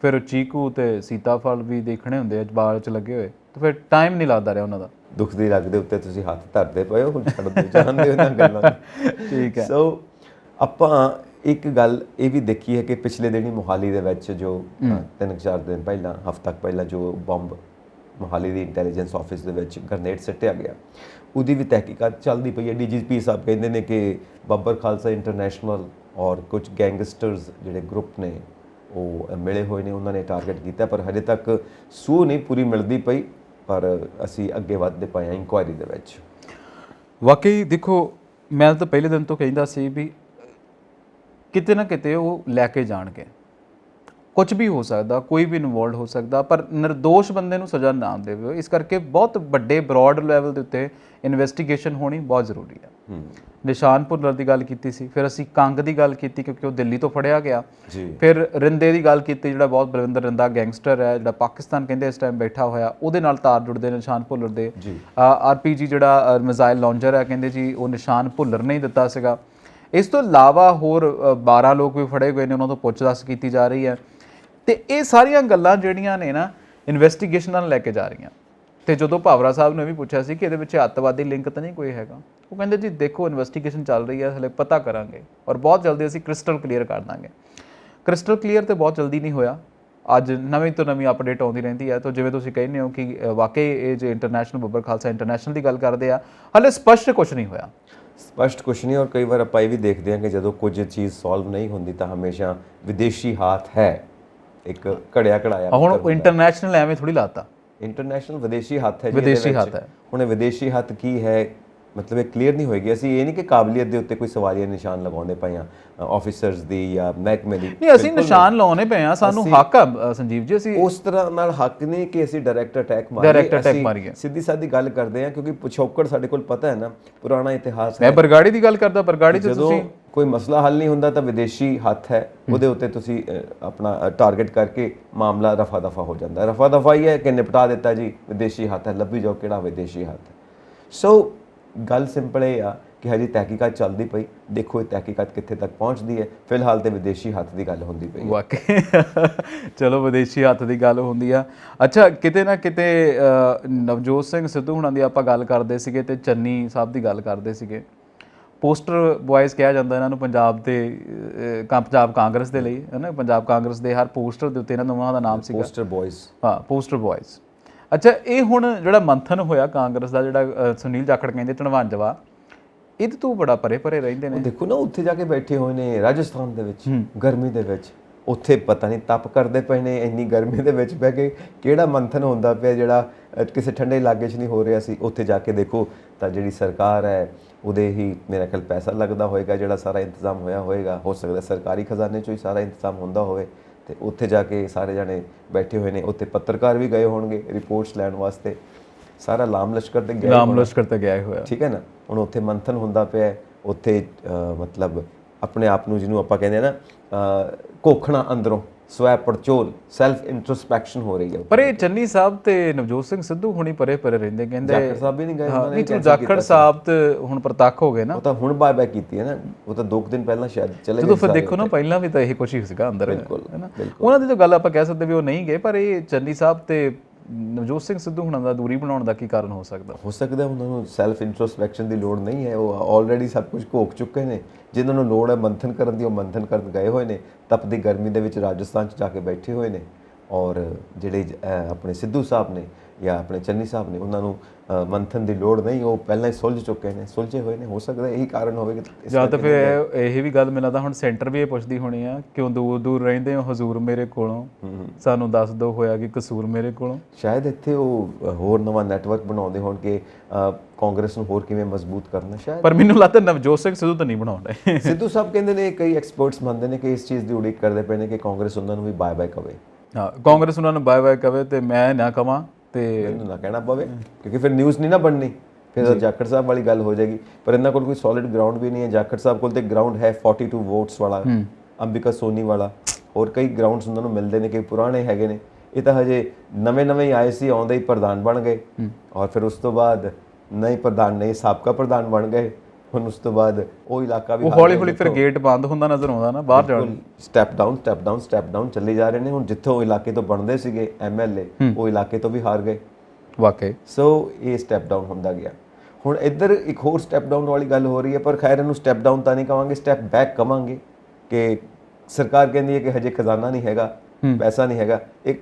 ਫਿਰ ਚੀਕੂ ਤੇ ਸੀਤਾਫਲ ਵੀ ਦੇਖਣੇ ਹੁੰਦੇ ਆ ਬਾਲ 'ਚ ਲੱਗੇ ਹੋਏ, ਤੇ ਫਿਰ ਟਾਈਮ ਨਹੀਂ ਲੱਗਦਾ ਰਿਹਾ ਉਹਨਾਂ ਦਾ। ਦੁੱਖ ਦੀ ਲੱਗ ਦੇ ਉੱਤੇ ਤੁਸੀਂ ਹੱਥ ਧਰਦੇ ਪਏ ਹੋ, ਹੁਣ ਛੱਡ ਦਿਓ, ਜਾਣਦੇ ਹੋ ਇਹਨਾਂ ਗੱਲਾਂ ਨੂੰ। ਠੀਕ ਹੈ। ਸੋ ਆਪਾਂ ਇੱਕ ਗੱਲ ਇਹ ਵੀ ਦੇਖੀ ਹੈ ਕਿ ਪਿਛਲੇ ਦਿਨੀ ਮੋਹਾਲੀ ਦੇ ਵਿੱਚ ਜੋ 3-4 ਦਿਨ ਪਹਿਲਾਂ, ਹਫ਼ਤਾ ਤੱਕ ਪਹਿਲਾਂ ਜੋ ਬੰਬ ਮੋਹਾਲੀ ਦੀ ਇੰਟੈਲੀਜੈਂਸ ਆਫਿਸ ਦੇ ਵਿੱਚ ਗ੍ਰਨੇਡ ਸਿੱਟਿਆ ਗਿਆ, ਉਹਦੀ ਵੀ ਤਹਿਕੀਕਾਤ ਚੱਲਦੀ ਪਈ ਹੈ। DGP ਸਾਹਿਬ ਕਹਿੰਦੇ ਨੇ ਕਿ ਬੱਬਰ ਖਾਲਸਾ ਇੰਟਰਨੈਸ਼ਨਲ ਔਰ ਕੁਝ ਗੈਂਗਸਟਰਸ ਜਿਹੜੇ ਗਰੁੱਪ ਨੇ ਉਹ ਮਿਲੇ ਹੋਏ ਨੇ, ਉਹਨਾਂ ਨੇ ਟਾਰਗੇਟ ਕੀਤਾ, ਪਰ ਹਜੇ ਤੱਕ ਸੂਹ ਨਹੀਂ ਪੂਰੀ ਮਿਲਦੀ ਪਈ, ਪਰ ਅਸੀਂ ਅੱਗੇ ਵੱਧਦੇ ਪਏ ਹਾਂ ਇਨਕੁਆਇਰੀ ਦੇ ਵਿੱਚ। ਵਾਕਈ ਦੇਖੋ, ਮੈਂ ਤਾਂ ਪਹਿਲੇ ਦਿਨ ਤੋਂ ਕਹਿੰਦਾ ਸੀ ਵੀ ਕਿਤੇ ਨਾ ਕਿਤੇ ਉਹ ਲੈ ਕੇ ਜਾਣਗੇ, ਕੁਝ ਵੀ ਹੋ ਸਕਦਾ, ਕੋਈ ਵੀ ਇਨਵੋਲਵਡ ਹੋ ਸਕਦਾ, ਪਰ ਨਿਰਦੋਸ਼ ਬੰਦੇ ਨੂੰ ਸਜ਼ਾ ਨਾ ਦੇਵੇ। ਇਸ ਕਰਕੇ ਬਹੁਤ ਵੱਡੇ ਬ੍ਰੌਡ ਲੈਵਲ ਦੇ ਉੱਤੇ ਇਨਵੈਸਟੀਗੇਸ਼ਨ ਹੋਣੀ ਬਹੁਤ ਜ਼ਰੂਰੀ ਹੈ। ਨਿਸ਼ਾਨ ਭੁੱਲਰ ਦੀ ਗੱਲ ਕੀਤੀ ਸੀ, ਫਿਰ ਅਸੀਂ ਕੰਗ ਦੀ ਗੱਲ ਕੀਤੀ ਕਿਉਂਕਿ ਉਹ ਦਿੱਲੀ ਤੋਂ ਫੜਿਆ ਗਿਆ, ਫਿਰ ਰਿੰਦੇ ਦੀ ਗੱਲ ਕੀਤੀ, ਜਿਹੜਾ ਬਹੁਤ ਬਲਵਿੰਦਰ ਰਿੰਦਾ ਗੈਂਗਸਟਰ ਹੈ, ਜਿਹੜਾ ਪਾਕਿਸਤਾਨ ਕਹਿੰਦੇ ਇਸ ਟਾਈਮ ਬੈਠਾ ਹੋਇਆ, ਉਹਦੇ ਨਾਲ ਤਾਰ ਜੁੜਦੇ ਨਿਸ਼ਾਨ ਭੁੱਲਰ ਦੇ। RPG ਜਿਹੜਾ ਮਿਜ਼ਾਈਲ ਲਾਂਚਰ ਹੈ, ਕਹਿੰਦੇ ਜੀ ਉਹ ਨਿਸ਼ਾਨ ਭੁੱਲਰ ਨੇ ਹੀ ਦਿੱਤਾ ਸੀਗਾ। ਇਸ ਤੋਂ ਇਲਾਵਾ ਹੋਰ 12 ਲੋਕ ਵੀ ਫੜੇ ਗਏ ਨੇ, ਉਹਨਾਂ ਤੋਂ ਪੁੱਛ-ਦੱਸ ਕੀਤੀ ਜਾ ਰਹੀ ਹੈ, ਤੇ ਇਹ ਸਾਰੀਆਂ ਗੱਲਾਂ ਜਿਹੜੀਆਂ ਨੇ ਨਾ ਇਨਵੈਸਟੀਗੇਸ਼ਨ ਨਾਲ ਲੈ ਕੇ ਜਾ ਰਹੀਆਂ। ਤੇ ਜਦੋਂ ਭਾਵਰਾ ਸਾਹਿਬ ਨੇ ਵੀ ਪੁੱਛਿਆ ਸੀ ਕਿ ਇਹਦੇ ਵਿੱਚ ਅੱਤਵਾਦੀ ਲਿੰਕ ਤਾਂ ਨਹੀਂ ਕੋਈ ਹੈਗਾ, ਉਹ ਕਹਿੰਦੇ ਜੀ ਦੇਖੋ ਇਨਵੈਸਟੀਗੇਸ਼ਨ ਚੱਲ ਰਹੀ ਹੈ, ਹਲੇ ਪਤਾ ਕਰਾਂਗੇ ਔਰ ਬਹੁਤ ਜਲਦੀ ਅਸੀਂ ਕ੍ਰਿਸਟਲ ਕਲੀਅਰ ਕਰ ਦਾਂਗੇ। ਕ੍ਰਿਸਟਲ ਕਲੀਅਰ ਤੇ ਬਹੁਤ ਜਲਦੀ ਨਹੀਂ ਹੋਇਆ, ਅੱਜ ਨਵੀਂ ਤੋਂ ਨਵੀਂ ਅਪਡੇਟ ਆਉਂਦੀ ਰਹਿੰਦੀ ਹੈ। ਤਾਂ ਜਿਵੇਂ ਤੁਸੀਂ ਕਹਿੰਦੇ ਹੋ ਕਿ ਵਾਕਈ ਇਹ ਜੇ ਇੰਟਰਨੈਸ਼ਨਲ ਬੱਬਰ ਖਾਲਸਾ ਇੰਟਰਨੈਸ਼ਨਲ ਦੀ ਗੱਲ ਕਰਦੇ ਆ, ਹਲੇ ਸਪਸ਼ਟ ਕੁਝ ਨਹੀਂ ਹੋਇਆ, ਸਪਸ਼ਟ ਕੁਛ ਨਹੀਂ। ਔਰ ਕਈ ਵਾਰ ਆਪਾਂ ਇਹ ਵੀ ਦੇਖਦੇ ਹਾਂ ਕਿ ਜਦੋਂ ਕੁਝ ਚੀਜ਼ ਸੋਲਵ ਨਹੀਂ ਹੁੰਦੀ ਤਾਂ ਹਮੇਸ਼ਾ ਵਿਦੇਸ਼ੀ ਹੱਥ ਹੈ, ਇੱਕ ਘੜਿਆ ਘੜਾਇਆ। ਹੁਣ ਇੰਟਰਨੈਸ਼ਨਲ ਐਵੇਂ ਥੋੜੀ ਲਾਤਾ, ਇੰਟਰਨੈਸ਼ਨਲ ਵਿਦੇਸ਼ੀ ਹੱਥ ਹੈ, ਵਿਦੇਸ਼ੀ ਹੱਥ ਹੈ। ਹੁਣ ਵਿਦੇਸ਼ੀ ਹੱਥ ਕੀ ਹੈ, ਮਤਲਬ ਇਹ ਕਲੀਅਰ ਨਹੀਂ ਹੋਏਗੀ। ਅਸੀਂ ਇਹ ਨਹੀਂ ਕਿ ਕਾਬਲੀਅਤ ਦੇ ਉੱਤੇ ਕੋਈ ਸਵਾਲੀਆ ਨਿਸ਼ਾਨ ਲਗਾਉਂਦੇ ਪਏ ਹਾਂ ਆਫੀਸਰਸ ਦੀ ਜਾਂ ਮਹਿਕਮੇ ਦੀ, ਨਹੀਂ ਅਸੀਂ ਨਿਸ਼ਾਨ ਲਾਉਣੇ ਪਏ ਆ, ਸਾਨੂੰ ਹੱਕ ਆ ਸੰਜੀਵ ਜੀ। ਅਸੀਂ ਉਸ ਤਰ੍ਹਾਂ ਨਾਲ ਹੱਕ ਨਹੀਂ ਕਿ ਅਸੀਂ ਡਾਇਰੈਕਟ ਅਟੈਕ ਮਾਰੀਏ, ਸਿੱਧੀ ਸਾਦੀ ਗੱਲ ਕਰਦੇ ਹਾਂ, ਕਿਉਂਕਿ ਪਿਛੋਕੜ ਸਾਡੇ ਕੋਲ ਪਤਾ ਹੈ ਨਾ, ਪੁਰਾਣਾ ਇਤਿਹਾਸ ਹੈ। ਮੈਂ ਬਰਗਾੜੀ ਦੀ ਗੱਲ ਕਰਦਾ, ਬਰਗਾੜੀ ਚ ਜਦੋਂ ਕੋਈ ਮਸਲਾ ਹੱਲ ਨਹੀਂ ਹੁੰਦਾ ਤਾਂ ਵਿਦੇਸ਼ੀ ਹੱਥ ਹੈ, ਉਹਦੇ ਉੱਤੇ ਤੁਸੀਂ ਆਪਣਾ ਟਾਰਗੇਟ ਕਰਕੇ ਮਾਮਲਾ ਰਫਾ ਦਫਾ ਹੋ ਜਾਂਦਾ। ਰਫਾ ਦਫਾ ਹੀ ਹੈ ਕਿ ਨਿਪਟਾ ਦਿੱਤਾ ਜੀ, ਵਿਦੇਸ਼ੀ ਹੱਥ ਹੈ, ਲੱਭੀ ਜਾਓ ਕਿਹੜਾ ਵਿਦੇਸ਼ੀ ਹੱਥ ਹੈ। ਸੋ ਗੱਲ ਸਿੰਪਲ ਇਹ ਆ ਕਿ ਹਜੇ ਤਹਿਕੀਕਾਤ ਚੱਲਦੀ ਪਈ, ਦੇਖੋ ਇਹ ਤਹਿਕੀਕਾਤ ਕਿੱਥੇ ਤੱਕ ਪਹੁੰਚਦੀ ਹੈ। ਫਿਲਹਾਲ ਤੇ ਵਿਦੇਸ਼ੀ ਹੱਥ ਦੀ ਗੱਲ ਹੁੰਦੀ ਪਈ। ਵਾਕਈ ਚਲੋ ਵਿਦੇਸ਼ੀ ਹੱਥ ਦੀ ਗੱਲ ਹੁੰਦੀ ਆ। ਅੱਛਾ, ਕਿਤੇ ਨਾ ਕਿਤੇ ਨਵਜੋਤ ਸਿੰਘ ਸਿੱਧੂ ਹੁਣਾਂ ਦੀ ਆਪਾਂ ਗੱਲ ਕਰਦੇ ਸੀਗੇ ਤੇ ਚੰਨੀ ਸਾਹਿਬ ਦੀ ਗੱਲ ਕਰਦੇ ਸੀਗੇ। ਪੋਸਟਰ ਬॉयਜ਼ ਕਿਹਾ ਜਾਂਦਾ ਇਹਨਾਂ ਨੂੰ ਪੰਜਾਬ ਦੇ, ਪੰਜਾਬ ਕਾਂਗਰਸ ਦੇ ਲਈ ਹੈ ਨਾ, ਪੰਜਾਬ ਕਾਂਗਰਸ ਦੇ ਹਰ ਪੋਸਟਰ ਦੇ ਉੱਤੇ ਇਹਨਾਂ ਦੋਵਾਂ ਦਾ ਨਾਮ ਸੀਗਾ, ਪੋਸਟਰ ਬॉयਜ਼। ਹਾਂ, ਪੋਸਟਰ ਬॉयਜ਼। ਅੱਛਾ, ਇਹ ਹੁਣ ਜਿਹੜਾ ਮੰਥਨ ਹੋਇਆ ਕਾਂਗਰਸ ਦਾ, ਜਿਹੜਾ ਸੁਨੀਲ ਜਾਖੜ ਕਹਿੰਦੇ ਢਣਵਾਂਜਵਾ, ਇਹਦੇ ਤੋਂ ਬੜਾ ਪਰੇ ਪਰੇ ਰਹਿੰਦੇ ਨੇ। ਦੇਖੋ ਨਾ, ਉੱਥੇ ਜਾ ਕੇ ਬੈਠੇ ਹੋਏ ਨੇ ਰਾਜਸਥਾਨ ਦੇ ਵਿੱਚ, ਗਰਮੀ ਦੇ ਵਿੱਚ, ਉੱਥੇ ਪਤਾ ਨਹੀਂ ਤਪ ਕਰਦੇ ਪਏ ਨੇ ਇੰਨੀ ਗਰਮੀ ਦੇ ਵਿੱਚ ਬਹਿ ਕੇ। ਕਿਹੜਾ ਮੰਥਨ ਹੁੰਦਾ ਪਿਆ ਜਿਹੜਾ ਕਿਸੇ ਠੰਡੇ ਇਲਾਕੇ 'ਚ ਨਹੀਂ ਹੋ ਰਿਹਾ ਸੀ। ਉੱਥੇ ਜਾ ਕੇ ਦੇਖੋ ਤਾਂ ਜਿਹੜੀ ਸਰਕਾਰ ਹੈ ਉਹਦੇ ਹੀ ਮੇਰਾ ਖਿਆਲ ਪੈਸਾ ਲੱਗਦਾ ਹੋਏਗਾ, ਜਿਹੜਾ ਸਾਰਾ ਇੰਤਜ਼ਾਮ ਹੋਇਆ ਹੋਏਗਾ। ਹੋ ਸਕਦਾ ਸਰਕਾਰੀ ਖਜ਼ਾਨੇ 'ਚੋਂ ਹੀ ਸਾਰਾ ਇੰਤਜ਼ਾਮ ਹੁੰਦਾ ਹੋਵੇ, ਤੇ ਉੱਥੇ ਜਾ ਕੇ ਸਾਰੇ ਜਾਣੇ ਬੈਠੇ ਹੋਏ ਨੇ, ਉੱਥੇ ਪੱਤਰਕਾਰ ਵੀ ਗਏ ਹੋਣਗੇ ਰਿਪੋਰਟਸ ਲੈਣ ਵਾਸਤੇ, ਸਾਰਾ ਲਾਮ ਲਸ਼ਕਰ ਤੇ ਗਿਆ ਰਾਮ ਲਸ਼ਕਰ ਤੇ ਗਿਆ ਹੋਇਆ, ਠੀਕ ਹੈ ਨਾ। ਹੁਣ ਉੱਥੇ ਮੰਥਨ ਹੁੰਦਾ ਪਿਆ ਹੈ, ਉੱਥੇ ਮਤਲਬ ਆਪਣੇ ਆਪ ਨੂੰ ਜਿਹਨੂੰ ਆਪਾਂ ਕਹਿੰਦੇ ਆ ਨਾ ਕੋਖਣਾ ਅੰਦਰੋਂ ਸਵੈ ਪੜਚੋਲ ਸੈਲਫ ਇੰਟਰੋਸਪੈਕਸ਼ਨ ਹੋ ਰਹੀ ਹੈ। ਪਰ ਇਹ ਚੰਨੀ ਸਾਹਿਬ ਤੇ ਨਵਜੋਤ ਸਿੰਘ ਸਿੱਧੂ ਹੁਣੀ ਪਰੇ ਪਰੇ ਰਹਿੰਦੇ, ਕਹਿੰਦੇ ਜਾਖੜ ਸਾਹਿਬ ਵੀ ਨਹੀਂ ਗਏ, ਉਹਨਾਂ ਨੇ ਨਹੀਂ ਜਾਖੜ ਸਾਹਿਬ ਤੇ ਹੁਣ ਪ੍ਰਤੱਖ ਹੋ ਗਏ ਨਾ, ਉਹ ਤਾਂ ਹੁਣ ਬਾਏ ਬਾਏ ਕੀਤੀ ਹੈ ਨਾ, ਉਹ ਤਾਂ 2 ਦਿਨ ਪਹਿਲਾਂ ਸ਼ਾਇਦ ਚਲੇ ਗਏ। ਜਦੋਂ ਫਿਰ ਦੇਖੋ ਨਾ ਪਹਿਲਾਂ ਵੀ ਤਾਂ ਇਹ ਕੁਛ ਹੀ ਸੀਗਾ ਅੰਦਰ, ਹੈ ਨਾ। ਉਹਨਾਂ ਦੀ ਤਾਂ ਗੱਲ ਆਪਾਂ ਕਹਿ ਸਕਦੇ ਵੀ ਉਹ ਨਹੀਂ ਗਏ, ਪਰ ਇਹ ਚੰਨੀ ਸਾਹਿਬ ਤੇ ਨਵਜੋਤ ਸਿੰਘ ਸਿੱਧੂ ਹੁਣਾਂ ਦਾ ਦੂਰੀ ਬਣਾਉਣ ਦਾ ਕੀ ਕਾਰਨ ਹੋ ਸਕਦਾ? ਹੋ ਸਕਦਾ ਉਹਨਾਂ ਨੂੰ ਸੈਲਫ ਇੰਟਰੋਸਪੈਕਸ਼ਨ ਦੀ ਲੋੜ ਨਹੀਂ ਹੈ, ਉਹ ਆਲਰੇਡੀ ਸਭ ਕੁਝ ਘੋਖ ਚੁੱਕੇ ਨੇ। ਜਿਨ੍ਹਾਂ ਨੂੰ ਲੋੜ ਹੈ ਮੰਥਨ ਕਰਨ ਦੀ, ਉਹ ਮੰਥਨ ਕਰਨ ਗਏ ਹੋਏ ਨੇ, ਤਪਦੀ ਗਰਮੀ ਦੇ ਵਿੱਚ ਰਾਜਸਥਾਨ 'ਚ ਜਾ ਕੇ ਬੈਠੇ ਹੋਏ ਨੇ। ਔਰ ਜਿਹੜੇ ਆਪਣੇ ਸਿੱਧੂ ਸਾਹਿਬ ਨੇ ਜਾਂ ਆਪਣੇ ਚੰਨੀ ਸਾਹਿਬ ਨੇ, ਉਹਨਾਂ ਨੂੰ ਮੰਥਨ ਦੀ ਲੋੜ ਨਹੀਂ, ਉਹ ਪਹਿਲਾਂ ਹੀ ਸੁਲਝ ਚੁੱਕੇ ਨੇ, ਸੁਲਝੇ ਹੋਏ ਨੇ। ਹੋ ਸਕਦਾ ਇਹੀ ਕਾਰਨ ਹੋਵੇ ਕਿ ਜਾਂ ਤਾਂ ਫਿਰ ਇਹ ਵੀ ਗੱਲ ਮੈਨੂੰ ਲੱਗਦਾ ਹੁਣ ਸੈਂਟਰ ਵੀ ਇਹ ਪੁੱਛਦੀ ਹੋਣੀ ਆ, ਕਿਉਂ ਦੂਰ ਦੂਰ ਰਹਿੰਦੇ ਹੋ ਹਜ਼ੂਰ ਮੇਰੇ ਕੋਲੋਂ, ਸਾਨੂੰ ਦੱਸ ਦਿਓ ਹੋਇਆ ਕਿ ਕਸੂਰ ਮੇਰੇ ਕੋਲੋਂ। ਸ਼ਾਇਦ ਇੱਥੇ ਉਹ ਹੋਰ ਨਵਾਂ ਨੈਟਵਰਕ ਬਣਾਉਂਦੇ ਹੋਣ ਕਿ ਕਾਂਗਰਸ ਨੂੰ ਹੋਰ ਕਿਵੇਂ ਮਜ਼ਬੂਤ ਕਰਨਾ ਸ਼ਾਇਦ। ਪਰ ਮੈਨੂੰ ਲੱਗਦਾ ਨਵਜੋਤ ਸਿੰਘ ਸਿੱਧੂ ਤਾਂ ਨਹੀਂ ਬਣਾਉਂਦੇ। ਸਿੱਧੂ ਸਾਹਿਬ ਕਹਿੰਦੇ ਨੇ, ਕਈ ਐਕਸਪਰਟਸ ਮੰਨਦੇ ਨੇ ਕਿ ਇਸ ਚੀਜ਼ ਦੀ ਉਡੀਕ ਕਰਦੇ ਪਏ ਨੇ ਕਿ ਕਾਂਗਰਸ ਉਹਨਾਂ ਨੂੰ ਵੀ ਬਾਏ ਬਾਏ ਕਵੇ। ਹਾਂ, ਕਾਂਗਰਸ ਉਹਨਾਂ ਨੂੰ ਬਾਏ ਬਾਏ ਕਵੇ ਤੇ ਮੈਂ ਨਾ ਕਵਾਂ ਤੇ ਮੈਨੂੰ ਨਾ ਕਹਿਣਾ ਪਵੇ, ਕਿਉਂਕਿ ਫਿਰ ਨਿਊਜ਼ ਨਹੀਂ ਨਾ ਬਣਨੀ, ਫਿਰ ਜਾਖੜ ਸਾਹਿਬ ਵਾਲੀ ਗੱਲ ਹੋ ਜਾਏਗੀ। ਪਰ ਇਹਨਾਂ ਕੋਲ ਕੋਈ ਸੋਲਿਡ ਗਰਾਊਂਡ ਵੀ ਨਹੀਂ ਹੈ। ਜਾਖੜ ਸਾਹਿਬ ਕੋਲ ਤੇ ਗਰਾਊਂਡ ਹੈ 42 ਵੋਟਸ ਵਾਲਾ, ਅੰਬਿਕਾ ਸੋਨੀ ਵਾਲਾ, ਹੋਰ ਕਈ ਗਰਾਊਂਡਸ ਉਹਨਾਂ ਨੂੰ ਮਿਲਦੇ ਨੇ, ਕਈ ਪੁਰਾਣੇ ਹੈਗੇ ਨੇ। ਇਹ ਤਾਂ ਹਜੇ ਨਵੇਂ ਹੀ ਆਏ ਸੀ, ਆਉਂਦੇ ਹੀ ਪ੍ਰਧਾਨ ਬਣ ਗਏ, ਔਰ ਫਿਰ ਉਸ ਤੋਂ ਬਾਅਦ ਨਹੀਂ ਪ੍ਰਧਾਨ ਨਹੀਂ ਸਾਬਕਾ ਪ੍ਰਧਾਨ ਬਣ ਗਏ। ਹੁਣ ਉਸ ਤੋਂ ਬਾਅਦ ਉਹ ਇਲਾਕਾ ਵੀ ਹੌਲੀ ਹੌਲੀ ਫਿਰ ਗੇਟ ਬੰਦ ਹੁੰਦਾ ਨਜ਼ਰ ਆਉਂਦਾ ਨਾ, ਬਾਹਰ ਜਾਣ ਸਟੈਪ ਡਾਊਨ ਚੱਲੇ ਜਾ ਰਹੇ ਨੇ। ਹੁਣ ਜਿੱਥੋਂ ਉਹ ਇਲਾਕੇ ਤੋਂ ਬਣਦੇ ਸੀਗੇ ਐਮਐਲਏ, ਉਹ ਇਲਾਕੇ ਤੋਂ ਵੀ ਹਾਰ ਗਏ ਵਾਕਈ। ਸੋ ਇਹ ਸਟੈਪ ਡਾਊਨ ਹੁੰਦਾ ਗਿਆ। ਹੁਣ ਇੱਧਰ ਇੱਕ ਹੋਰ ਸਟੈਪ ਡਾਊਨ ਵਾਲੀ ਗੱਲ ਹੋ ਰਹੀ ਹੈ, ਪਰ ਖੈਰ ਇਹਨੂੰ ਸਟੈਪ ਡਾਊਨ ਤਾਂ ਨਹੀਂ ਕਵਾਂਗੇ, ਸਟੈਪ ਬੈਕ ਕਵਾਂਗੇ। ਕਿ ਸਰਕਾਰ ਕਹਿੰਦੀ ਹੈ ਕਿ ਹਜੇ ਖਜ਼ਾਨਾ ਨਹੀਂ ਹੈਗਾ, ਪੈਸਾ ਨਹੀਂ ਹੈਗਾ,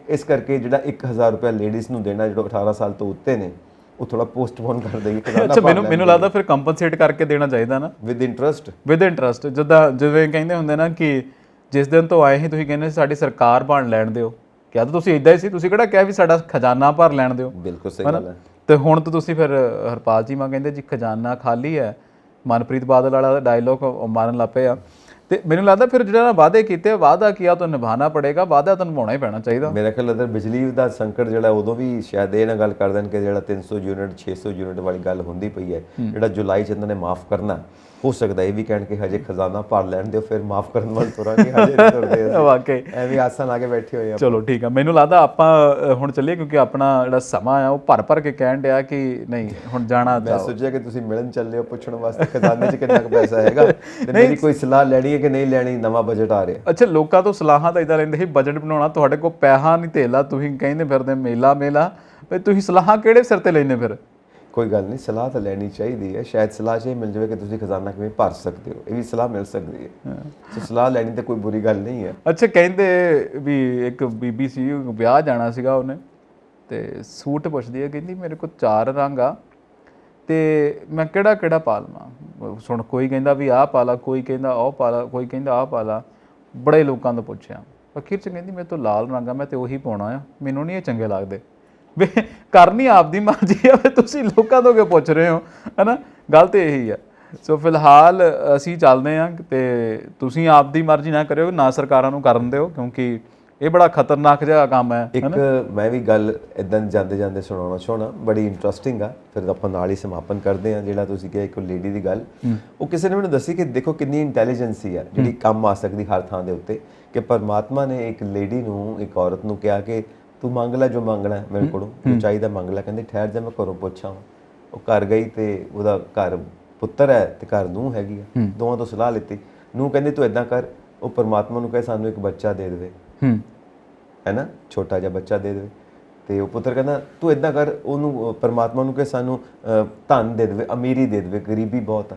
ਇਸ ਕਰਕੇ ਜਿਹੜਾ 1000 ਰੁਪਏ ਲੇਡੀਜ਼ ਨੂੰ ਦੇਣਾ, ਜਿਹੜਾ 18 ਸਾਲ ਤੋਂ ਉੱਤੇ ਨੇ, ਉਹ ਥੋੜਾ ਪੋਸਟਪੋਨ ਕਰ ਦੇਗੀ। ਅੱਛਾ, ਮੈਨੂੰ ਲੱਗਦਾ ਫਿਰ ਕੰਪਨਸੇਟ ਕਰਕੇ ਦੇਣਾ ਚਾਹੀਦਾ ਨਾ, ਵਿਦ ਇੰਟਰਸਟ। ਜਿਵੇਂ ਕਹਿੰਦੇ ਹੁੰਦੇ ਨਾ ਕਿ ਜਿਸ ਦਿਨ ਤੋਂ ਆਏ ਸੀ ਤੁਸੀਂ ਕਹਿੰਦੇ ਸਾਡੀ ਸਰਕਾਰ ਬਣ ਲੈਣ ਦਿਓ, ਕਿਹਾ ਤਾਂ ਤੁਸੀਂ ਇਦਾਂ ਹੀ ਸੀ, ਤੁਸੀਂ ਕਿਹੜਾ ਕਿਹਾ ਵੀ ਸਾਡਾ ਖਜ਼ਾਨਾ ਭਰ ਲੈਣ ਦਿਓ। ਬਿਲਕੁਲ ਸਹੀ ਗੱਲ ਹੈ। ਤੇ ਹੁਣ ਤਾਂ ਤੁਸੀਂ ਫਿਰ ਹਰਪਾਲ ਚੀਮਾ ਕਹਿੰਦੇ ਜੀ ਖਜ਼ਾਨਾ ਖਾਲੀ ਹੈ, ਮਨਪ੍ਰੀਤ ਬਾਦਲ ਵਾਲਾ ਡਾਇਲੋਗ ਮਾਰਨ ਲੱਗ ਪਏ ਆ। ਤੇ ਮੈਨੂੰ ਲੱਗਦਾ ਫਿਰ ਜਿਹੜਾ ਵਾਅਦੇ ਕੀਤੇ, ਵਾਅਦਾ ਕੀਆ ਤਾਂ ਨਿਭਾਉਣਾ ਪੜੇਗਾ, ਵਾਅਦਾ ਤਾਂ ਨਿਭਾਉਣਾ ਹੀ ਪੈਣਾ ਚਾਹੀਦਾ। ਮੇਰਾ ਖਿਆਲ ਹੈ ਬਿਜਲੀ ਦਾ ਸੰਕਟ ਜਿਹੜਾ ਉਦੋਂ ਵੀ ਸ਼ਾਇਦ ਇਹ ਨਾ ਗੱਲ ਕਰ ਦੇਣ ਕਿ ਜਿਹੜਾ 300 ਯੂਨਿਟ 600 ਯੂਨਿਟ ਵਾਲੀ ਗੱਲ ਹੁੰਦੀ ਪਈ ਹੈ, ਜਿਹੜਾ ਜੁਲਾਈ 'ਚ ਇਹਨਾਂ ਨੇ ਮਾਫ ਕਰਨਾ, ਹੋ ਸਕਦਾ ਇਹ ਵੀ ਕਹਿਣ ਕਿ ਹਜੇ ਖਜ਼ਾਨਾ ਭਰ ਲੈਣ ਦਿਓ ਫਿਰ ਮਾਫ ਕਰਨ ਵੱਲ ਤੁਰਾਂਗੇ, ਹਜੇ ਨਹੀਂ ਤੁਰਦੇ। ਵਾਕਈ ਐਵੇਂ ਆਸਾਂ ਲਾ ਕੇ ਬੈਠੇ ਹੋਏ ਆ। ਚਲੋ ਠੀਕ ਆ, ਮੈਨੂੰ ਲੱਗਦਾ ਆਪਾਂ ਹੁਣ ਚੱਲੀਏ, ਕਿਉਂਕਿ ਆਪਣਾ ਜਿਹੜਾ ਸਮਾਂ ਆ ਉਹ ਭਰ ਕੇ ਕਹਿਣ ਡਿਆ ਕਿ ਨਹੀਂ ਹੁਣ ਜਾਣਾ। ਮੈਂ ਸੋਚਿਆ ਕਿ ਤੁਸੀਂ ਮਿਲਣ ਚੱਲੇ ਹੋ, ਪੁੱਛਣ ਵਾਸਤੇ ਖਜ਼ਾਨੇ 'ਚ ਕਿੰਨਾ ਕੁ ਪੈਸਾ ਹੈਗਾ, ਤੇ ਮੇਰੀ ਕੋਈ ਸਲਾਹ ਲੈਣੀ ਹੈ ਕਿ ਨਹੀਂ ਲੈਣੀ, ਨਵਾਂ ਬਜਟ ਆ ਰਿਹਾ। ਅੱਛਾ, ਲੋਕਾਂ ਤੋਂ ਸਲਾਹਾਂ ਤਾਂ ਇਦਾਂ ਲੈਂਦੇ ਸੀ ਬਜਟ ਬਣਾਉਣਾ, ਤੁਹਾਡੇ ਕੋਲ ਪੈਸਾ ਨਹੀਂ ਧੇਲਾ, ਤੁਸੀਂ ਕਹਿੰਦੇ ਫਿਰਦੇ ਮੇਲਾ ਵੀ ਤੁਸੀਂ ਸਲਾਹਾਂ ਕਿਹੜੇ ਸਿਰ ਤੇ ਲੈਂਦੇ ਫਿਰ? ਕੋਈ ਗੱਲ ਨਹੀਂ, ਸਲਾਹ ਤਾਂ ਲੈਣੀ ਚਾਹੀਦੀ ਹੈ। ਸ਼ਾਇਦ ਸਲਾਹ 'ਚ ਇਹ ਮਿਲ ਜਾਵੇ ਕਿ ਤੁਸੀਂ ਖਜ਼ਾਨਾ ਕਿਵੇਂ ਭਰ ਸਕਦੇ ਹੋ, ਇਹ ਵੀ ਸਲਾਹ ਮਿਲ ਸਕਦੀ ਹੈ। ਸੋ ਸਲਾਹ ਲੈਣੀ ਤਾਂ ਕੋਈ ਬੁਰੀ ਗੱਲ ਨਹੀਂ ਹੈ। ਅੱਛਾ, ਕਹਿੰਦੇ ਵੀ ਇੱਕ ਬੀਬੀ ਸੀ, ਵਿਆਹ ਜਾਣਾ ਸੀਗਾ ਉਹਨੇ, ਤੇ ਸੂਟ ਪੁੱਛਦੀ ਹੈ, ਕਹਿੰਦੀ ਮੇਰੇ ਕੋਲ 4 ਰੰਗ ਆ ਤੇ ਮੈਂ ਕਿਹੜਾ ਪਾ ਲਵਾਂ। ਸੁਣ, ਕੋਈ ਕਹਿੰਦਾ ਵੀ ਆਹ ਪਾ ਲਾ, ਕੋਈ ਕਹਿੰਦਾ ਉਹ ਪਾ ਲਾ, ਕੋਈ ਕਹਿੰਦਾ ਆਹ ਪਾ ਲਾ, ਬੜੇ ਲੋਕਾਂ ਤੋਂ ਪੁੱਛਿਆ। ਅਖੀਰ 'ਚ ਕਹਿੰਦੀ ਮੇਰੇ ਤੋਂ ਲਾਲ ਰੰਗ ਆ, ਮੈਂ ਤੇ ਉਹੀ ਪਾਉਣਾ ਆ, ਮੈਨੂੰ ਨਹੀਂ ਇਹ ਚੰਗੇ ਲੱਗਦੇ। ਵੇ ਕਰਨੀ ਆਪਦੀ ਮਰਜ਼ੀ ਆ, ਤੁਸੀਂ ਲੋਕਾਂ ਤੋਂ ਕਿਉਂ ਪੁੱਛ ਰਹੇ ਹੋ, ਹੈ ਨਾ? ਗੱਲ ਤੇ ਇਹੀ ਆ। ਸੋ ਫਿਲਹਾਲ ਅਸੀਂ ਚੱਲਦੇ ਹਾਂ, ਤੇ ਤੁਸੀਂ ਆਪਦੀ ਮਰਜ਼ੀ ਨਾ ਕਰਿਓ, ਨਾ ਸਰਕਾਰਾਂ ਨੂੰ ਕਰਨ ਦਿਓ, ਕਿਉਂਕਿ ਇਹ ਬੜਾ ਖਤਰਨਾਕ ਜਿਹਾ ਕੰਮ ਹੈ। ਇੱਕ ਮੈਂ ਵੀ ਗੱਲ ਇੱਦਾਂ ਜਾਂਦੇ ਸੁਣਾਉਣਾ ਚਾਹੁੰਦਾ, ਬੜੀ ਇੰਟਰਸਟਿੰਗ ਆ, ਫਿਰ ਆਪਾਂ ਨਾਲ ਹੀ ਸਮਾਪਨ ਕਰਦੇ ਹਾਂ। ਜਿਹੜਾ ਤੁਸੀਂ ਕਿਹਾ ਇੱਕ ਲੇਡੀ ਦੀ ਗੱਲ, ਉਹ ਕਿਸੇ ਨੇ ਮੈਨੂੰ ਦੱਸੀ ਕਿ ਦੇਖੋ ਕਿੰਨੀ ਇੰਟੈਲੀਜੈਂਸੀ ਆ ਜਿਹੜੀ ਕੰਮ ਆ ਸਕਦੀ ਹਰ ਥਾਂ ਦੇ ਉੱਤੇ, ਕਿ ਪਰਮਾਤਮਾ ਨੇ ਇੱਕ ਲੇਡੀ ਨੂੰ, ਇੱਕ ਔਰਤ ਨੂੰ ਕਿਹਾ ਕਿ ਤੂੰ ਮੰਗ ਲੈ ਜੋ ਮੰਗਣਾ ਮੇਰੇ ਕੋਲੋਂ, ਜੋ ਚਾਹੀਦਾ ਮੰਗ ਲੈ। ਕਹਿੰਦੀ ਠਹਿਰ ਜਾ, ਮੈਂ ਘਰੋਂ ਪੁੱਛਾਂ। ਉਹ ਘਰ ਗਈ ਤੇ ਉਹਦਾ ਘਰ ਪੁੱਤਰ ਹੈ ਤੇ ਘਰ ਨੂੰਹ ਹੈਗੀ ਆ, ਦੋਵਾਂ ਤੋਂ ਸਲਾਹ ਲਿੱਤੀ। ਨੂੰਹ ਕਹਿੰਦੀ ਤੂੰ ਇਦਾਂ ਕਰ, ਉਹ ਪਰਮਾਤਮਾ ਨੂੰ ਕਹੇ ਸਾਨੂੰ ਇੱਕ ਬੱਚਾ ਦੇ ਦੇਵੇ, ਹੈ ਨਾ, ਛੋਟਾ ਜਿਹਾ ਬੱਚਾ ਦੇ ਦੇਵੇ। ਤੇ ਉਹ ਪੁੱਤਰ ਕਹਿੰਦਾ ਤੂੰ ਇਦਾਂ ਕਰ, ਉਹਨੂੰ ਪਰਮਾਤਮਾ ਨੂੰ ਕਹੇ ਸਾਨੂੰ ਧਨ ਦੇ ਦੇਵੇ, ਅਮੀਰੀ ਦੇ ਦੇਵੇ, ਗਰੀਬੀ ਬਹੁਤ ਆ।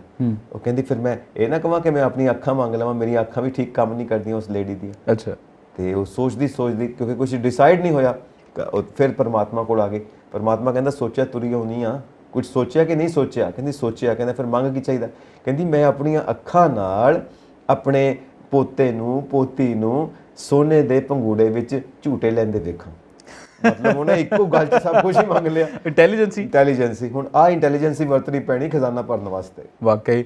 ਉਹ ਕਹਿੰਦੀ ਫਿਰ ਮੈਂ ਇਹ ਨਾ ਕਹਾਂ ਕਿ ਮੈਂ ਆਪਣੀ ਅੱਖਾਂ ਮੰਗ ਲਵਾਂ, ਮੇਰੀਆਂ ਅੱਖਾਂ ਵੀ ਠੀਕ ਕੰਮ ਨਹੀਂ ਕਰਦੀਆਂ ਉਸ ਲੇਡੀ ਦੀ। ਅੱਛਾ। ਤੇ ਉਹ ਸੋਚਦੀ ਕਿਉਂਕਿ ਕੁਝ ਡਿਸਾਈਡ ਨਹੀਂ ਹੋਇਆ, ਫਿਰ ਪਰਮਾਤਮਾ ਕੋਲ ਆ ਗਏ। ਪਰਮਾਤਮਾ ਕਹਿੰਦਾ ਸੋਚਿਆ ਤੁਰੀ ਹੋਣੀ ਆ, ਕੁਝ ਸੋਚਿਆ ਕਿ ਨਹੀਂ ਸੋਚਿਆ? ਕਹਿੰਦੀ ਸੋਚਿਆ। ਕਹਿੰਦਾ ਫਿਰ ਮੰਗ ਕੀ ਚਾਹੀਦਾ? ਕਹਿੰਦੀ ਮੈਂ ਆਪਣੀਆਂ ਅੱਖਾਂ ਨਾਲ ਆਪਣੇ ਪੋਤੇ ਨੂੰ, ਪੋਤੀ ਨੂੰ ਸੋਨੇ ਦੇ ਪੰਗੂੜੇ ਵਿੱਚ ਝੂਟੇ ਲੈਂਦੇ ਵੇਖਾਂ। ਮਤਲਬ ਉਹਨੇ ਇੱਕੋ ਗੱਲ 'ਚ ਸਭ ਕੁਝ ਹੀ ਮੰਗ ਲਿਆ। ਇੰਟੈਲੀਜੈਂਸੀ। ਹੁਣ ਆਹ ਇੰਟੈਲੀਜੈਂਸੀ ਵਰਤਣੀ ਪੈਣੀ ਖਜ਼ਾਨਾ ਭਰਨ ਵਾਸਤੇ। ਵਾਕਈ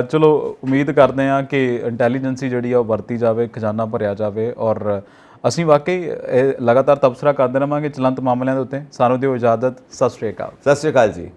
ਚਲੋ ਉਮੀਦ ਕਰਦੇ ਹਾਂ ਕਿ ਇੰਟੈਲੀਜੈਂਸੀ ਜਿਹੜੀ ਆ ਉਹ ਵਰਤੀ ਜਾਵੇ, ਖਜ਼ਾਨਾ ਭਰਿਆ ਜਾਵੇ, ਔਰ ਅਸੀਂ ਵਾਕਈ ਇਹ ਲਗਾਤਾਰ ਤਬਸਰਾ ਕਰਦੇ ਰਹਾਂਗੇ ਚਲੰਤ ਮਾਮਲਿਆਂ ਦੇ ਉੱਤੇ। ਸਾਨੂੰ ਦਿਓ ਇਜਾਜ਼ਤ। ਸਤਿ ਸ਼੍ਰੀ ਅਕਾਲ। ਸਤਿ ਸ਼੍ਰੀ ਅਕਾਲ ਜੀ।